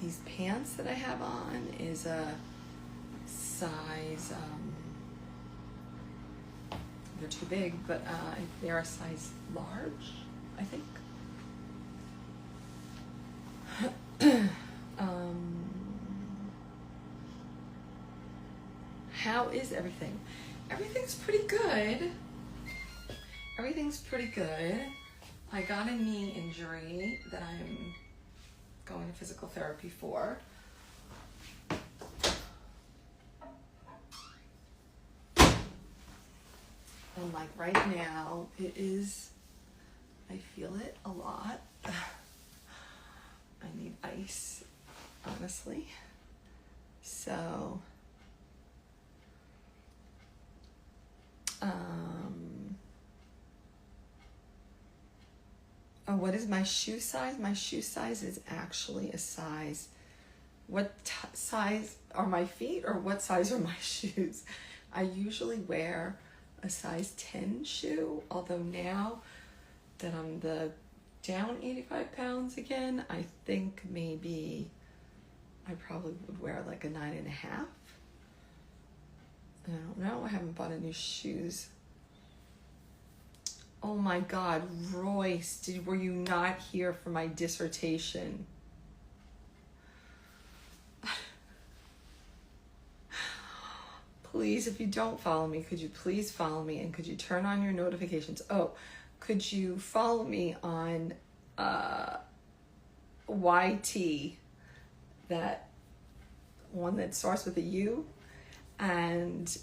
These pants that I have on is a size, they're too big, but they're a size large, I think. How is everything? Everything's pretty good. Everything's pretty good. I got a knee injury that I'm going to physical therapy for. And like right now, it is, I feel it a lot. I need ice, honestly. So, what is my shoe size? My shoe size is actually a size. What size are my feet, or what size are my shoes? I usually wear a size 10 shoe, although now that I'm down 85 pounds again, I think maybe I probably would wear like a 9.5. I don't know. I haven't bought any shoes. Oh my God, Royce, were you not here for my dissertation? Please, if you don't follow me, could you please follow me, and could you turn on your notifications? Oh, could you follow me on YT, that one that starts with a U, and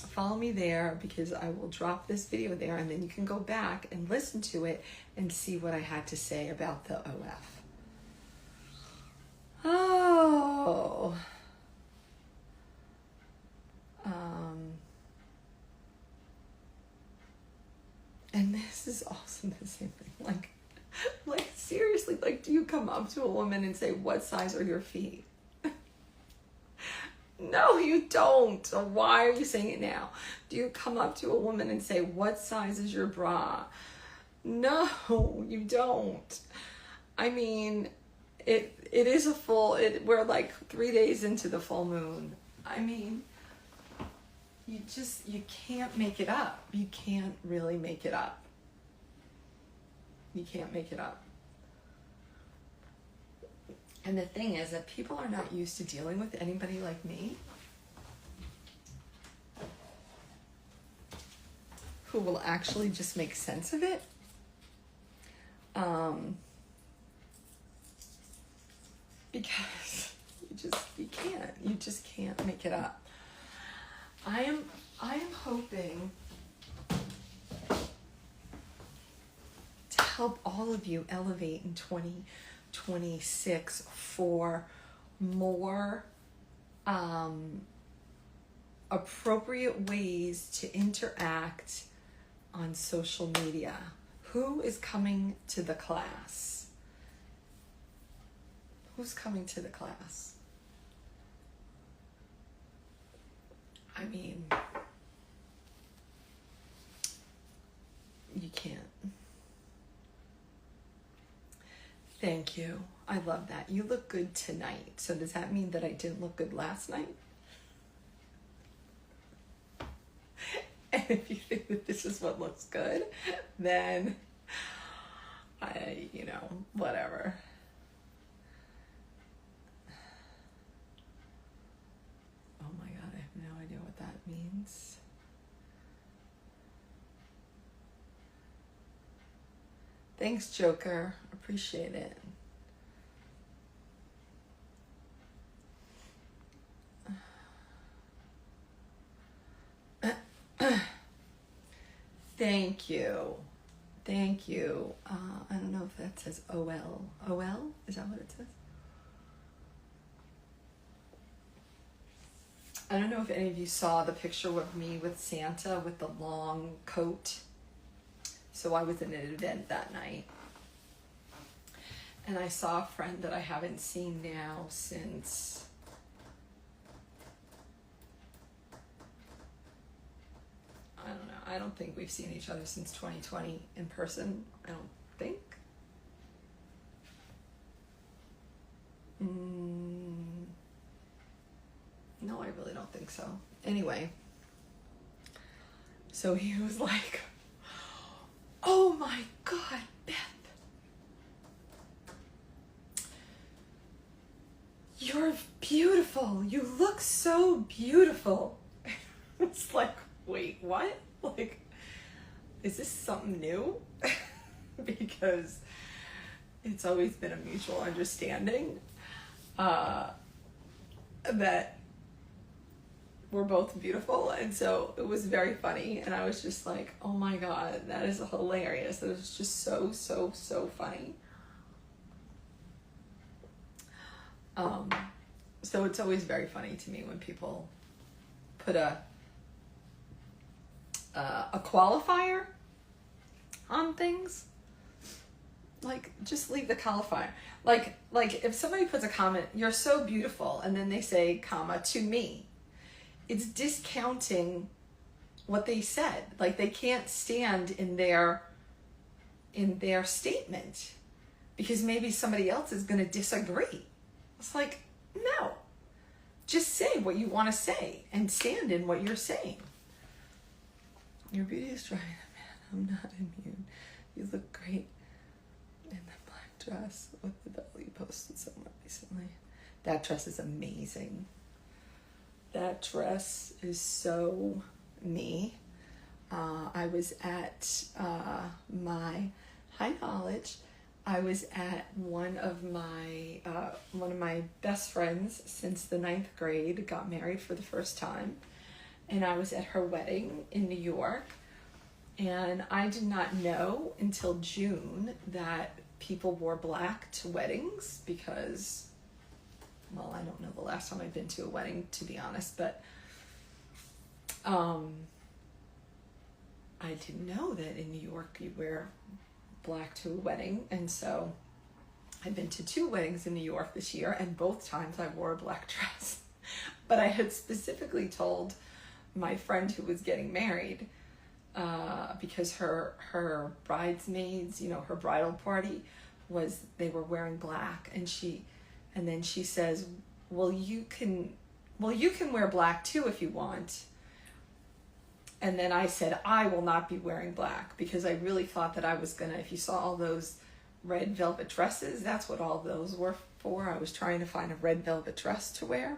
follow me there, because I will drop this video there, and then you can go back and listen to it and see what I had to say about the OF. Oh. And this is also the same thing. Like seriously, like, do you come up to a woman and say, what size are your feet? No, you don't. So why are you saying it now? Do you come up to a woman and say, what size is your bra? No, you don't. I mean, it is a full, we're like 3 days into the full moon. I mean, you can't make it up. You can't really make it up. You can't make it up. And the thing is that people are not used to dealing with anybody like me who will actually just make sense of it. Because you just can't make it up. I am hoping to help all of you elevate in 2026 for more appropriate ways to interact on social media. Who is coming to the class? Who's coming to the class? I mean, you can't. Thank you. I love that. You look good tonight. So does that mean that I didn't look good last night? And if you think that this is what looks good, then whatever. Oh my God, I have no idea what that means. Thanks, Joker. Appreciate it. Thank you. Thank you. I don't know if that says OL. OL? Is that what it says? I don't know if any of you saw the picture of me with Santa with the long coat. So I was in an event that night. And I saw a friend that I haven't seen now since... I don't know. I don't think we've seen each other since 2020 in person. I don't think. No, I really don't think so. Anyway. So he was like, oh my God, Beth. You're beautiful. You look so beautiful. It's like, wait, what? Like, is this something new? Because it's always been a mutual understanding that we're both beautiful. And so it was very funny. And I was just like, oh my God, that is hilarious. That was just so, so, so funny. So it's always very funny to me when people put a qualifier on things. Like, just leave the qualifier. Like if somebody puts a comment, you're so beautiful, and then they say, comma, to me, it's discounting what they said. Like, they can't stand in their statement because maybe somebody else is going to disagree. It's like, no, just say what you want to say and stand in what you're saying. Your beauty is trying, man. I'm not immune. You look great in the black dress with the belly. You posted someone recently. That dress is amazing. That dress is so me. I was at my high knowledge. I was at one of my best friends since the 9th grade, got married for the first time. And I was at her wedding in New York. And I did not know until June that people wore black to weddings because, well, I don't know the last time I've been to a wedding, to be honest, but I didn't know that in New York you wear black to a wedding. And so I've been to 2 weddings in New York this year, and both times I wore a black dress. But I had specifically told my friend who was getting married because her bridesmaids, you know, her bridal party they were wearing black, and then she says, well, you can wear black too if you want. And then I said, I will not be wearing black, because I really thought that I was gonna, if you saw all those red velvet dresses, that's what all those were for. I was trying to find a red velvet dress to wear.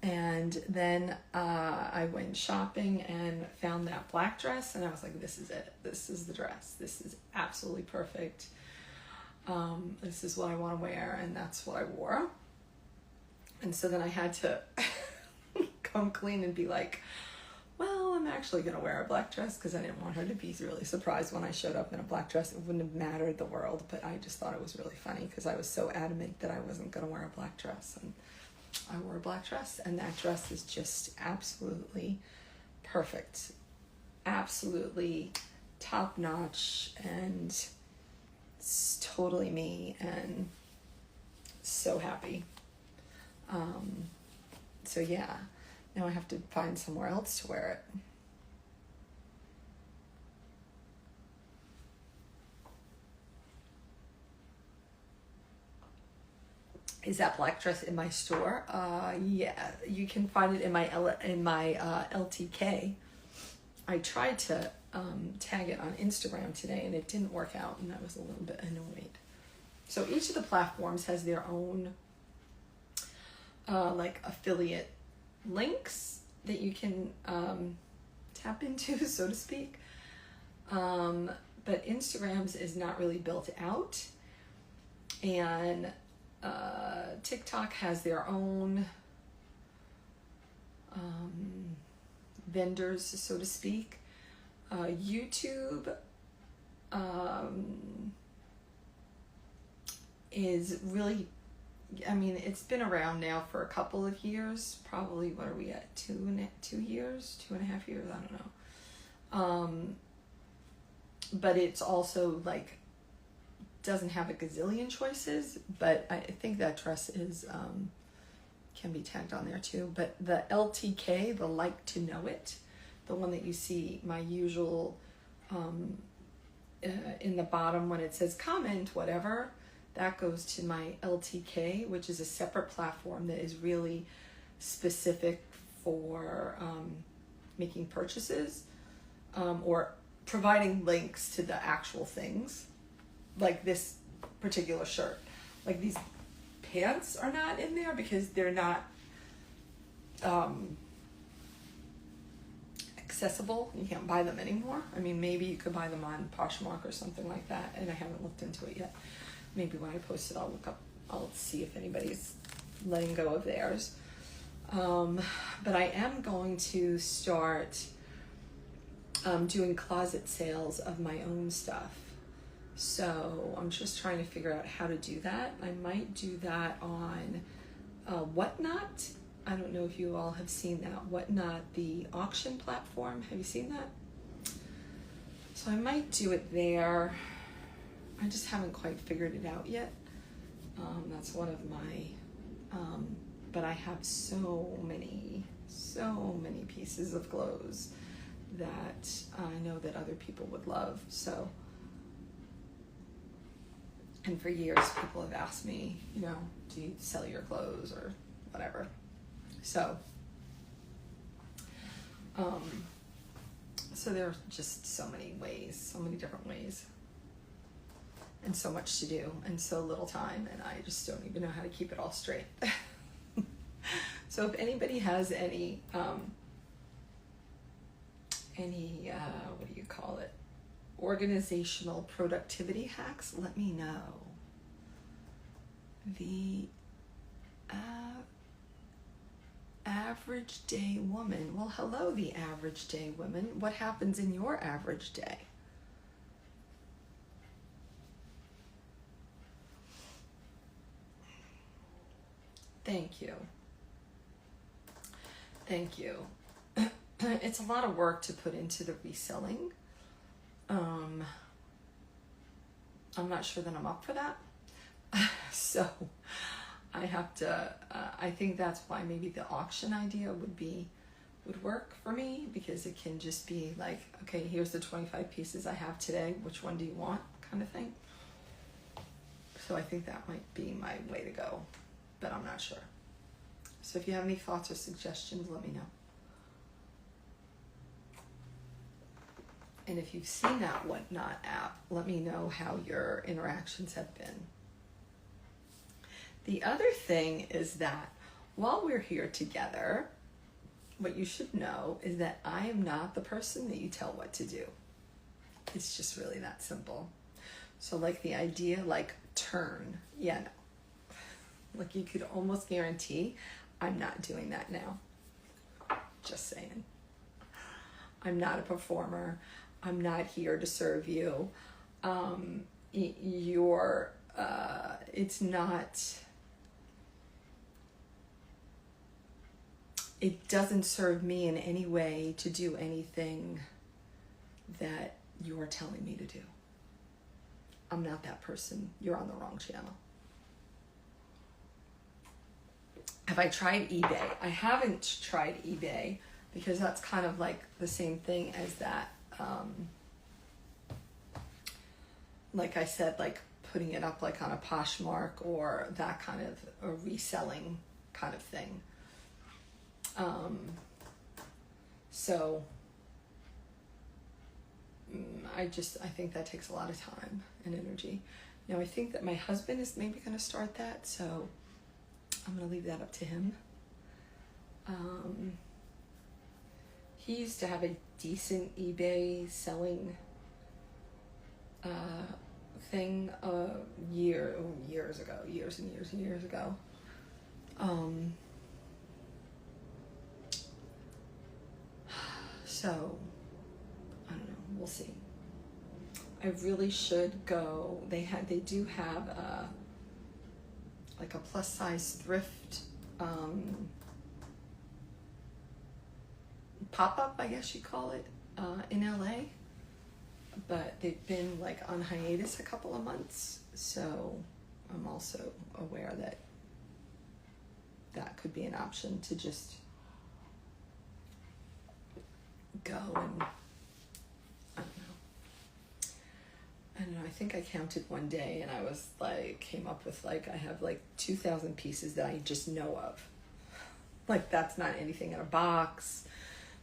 And then I went shopping and found that black dress, and I was like, this is it. This is the dress. This is absolutely perfect. This is what I want to wear, and that's what I wore. And so then I had to come clean and be like, well, I'm actually going to wear a black dress, because I didn't want her to be really surprised when I showed up in a black dress. It wouldn't have mattered the world, but I just thought it was really funny, because I was so adamant that I wasn't going to wear a black dress. And I wore a black dress, and that dress is just absolutely perfect. Absolutely top-notch, and it's totally me, and so happy. So yeah, now I have to find somewhere else to wear it. Is that black dress in my store? Yeah, you can find it in my LTK. I tried to tag it on Instagram today, and it didn't work out, and I was a little bit annoyed. So each of the platforms has their own like affiliate links that you can tap into, so to speak. But Instagram's is not really built out, and TikTok has their own vendors, so to speak. YouTube is really, I mean, it's been around now for a couple of years. Probably, what are we at? 2 years, 2.5 years? I don't know. But it's also like, doesn't have a gazillion choices, but I think that dress is can be tagged on there too. But the LTK, the like to know it, the one that you see my usual in the bottom when it says comment whatever, that goes to my LTK, which is a separate platform that is really specific for making purchases or providing links to the actual things. Like this particular shirt, like these pants are not in there because they're not accessible. You can't buy them anymore. I mean, maybe you could buy them on Poshmark or something like that, and I haven't looked into it yet. Maybe when I post it, I'll see if anybody's letting go of theirs. But I am going to start doing closet sales of my own stuff. So I'm just trying to figure out how to do that. I might do that on Whatnot. I don't know if you all have seen that. Whatnot, the auction platform. Have you seen that? So I might do it there. I just haven't quite figured it out yet. That's one of my, but I have so many pieces of clothes that I know that other people would love. So, and for years people have asked me, you know, do you sell your clothes or whatever? So, so there are just so many ways, so many different ways, and so much to do, and so little time, and I just don't even know how to keep it all straight. So if anybody has any what do you call it? Organizational productivity hacks, let me know. The average day woman. Well, hello, the average day woman. What happens in your average day? Thank you. Thank you. It's a lot of work to put into the reselling. I'm not sure that I'm up for that. So I have to, I think that's why maybe the auction idea would be would work for me, because it can just be like, okay, here's the 25 pieces I have today. Which one do you want, kind of thing. So I think that might be my way to go, but I'm not sure. So if you have any thoughts or suggestions, let me know. And if you've seen that Whatnot app, let me know how your interactions have been. The other thing is that while we're here together, what you should know is that I am not the person that you tell what to do. It's just really that simple. So like the idea, like turn, yeah, no. Like you could almost guarantee I'm not doing that now. Just saying. I'm not a performer. I'm not here to serve you. It's not, it doesn't serve me in any way to do anything that you're telling me to do. I'm not that person. You're on the wrong channel. Have I tried eBay? I haven't tried eBay because that's kind of like the same thing as that. Like I said, like putting it up like on a Poshmark or that kind of a reselling kind of thing. So I think that takes a lot of time and energy. Now I think that my husband is maybe going to start that, so I'm going to leave that up to him. He used to have a decent eBay selling thing years and years ago. So I don't know, we'll see. I really should go. They do have like a plus size thrift pop-up, I guess you call it, in LA, but they've been like on hiatus a couple of months, so I'm also aware that that could be an option to just go and I don't know, I think I counted one day and I was like, came up with like, I have like 2,000 pieces that I just know of. Like that's not anything in a box.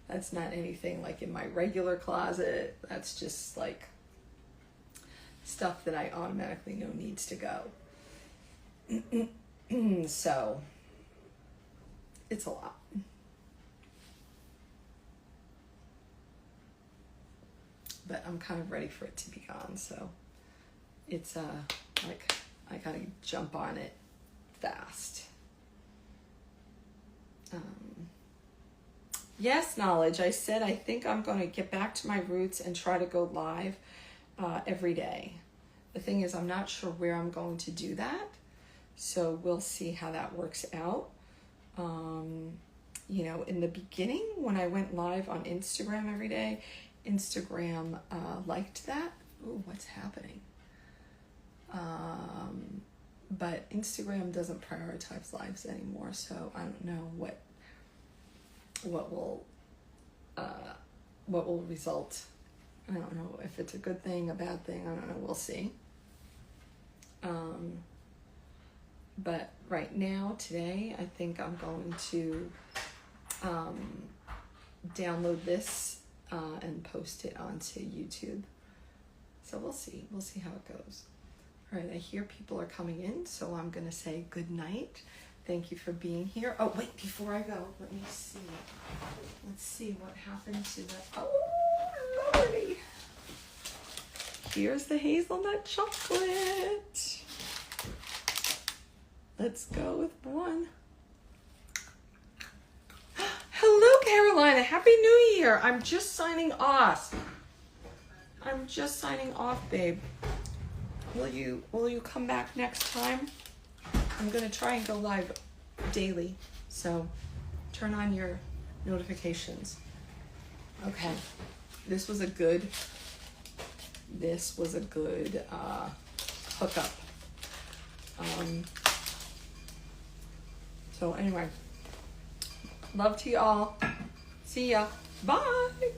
That's not anything like in my regular closet. That's just like stuff that I automatically know needs to go. So it's a lot. But I'm kind of ready for it to be gone. So it's like I gotta jump on it fast. Yes, Knowledge. I said I think I'm going to get back to my roots and try to go live every day. The thing is, I'm not sure where I'm going to do that, so we'll see how that works out. You know, in the beginning, when I went live on Instagram every day, Instagram liked that. Ooh, what's happening? But Instagram doesn't prioritize lives anymore, so I don't know what will result. I don't know if it's a good thing, a bad thing. I don't know. We'll see. But right now, today, I think I'm going to download this and post it onto YouTube. So we'll see. We'll see how it goes. All right, I hear people are coming in, so I'm going to say good night. Thank you for being here. Oh, wait, before I go, let me see. Let's see what happened to the... Oh, Lordy. Here's the hazelnut chocolate. Let's go with one. Hello, Carolina. Happy New Year. I'm just signing off. Babe. Will you come back next time? I'm going to try and go live daily, so turn on your notifications. Okay, this was a good hookup. So anyway, love to y'all. See ya. Bye.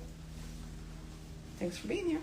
Thanks for being here.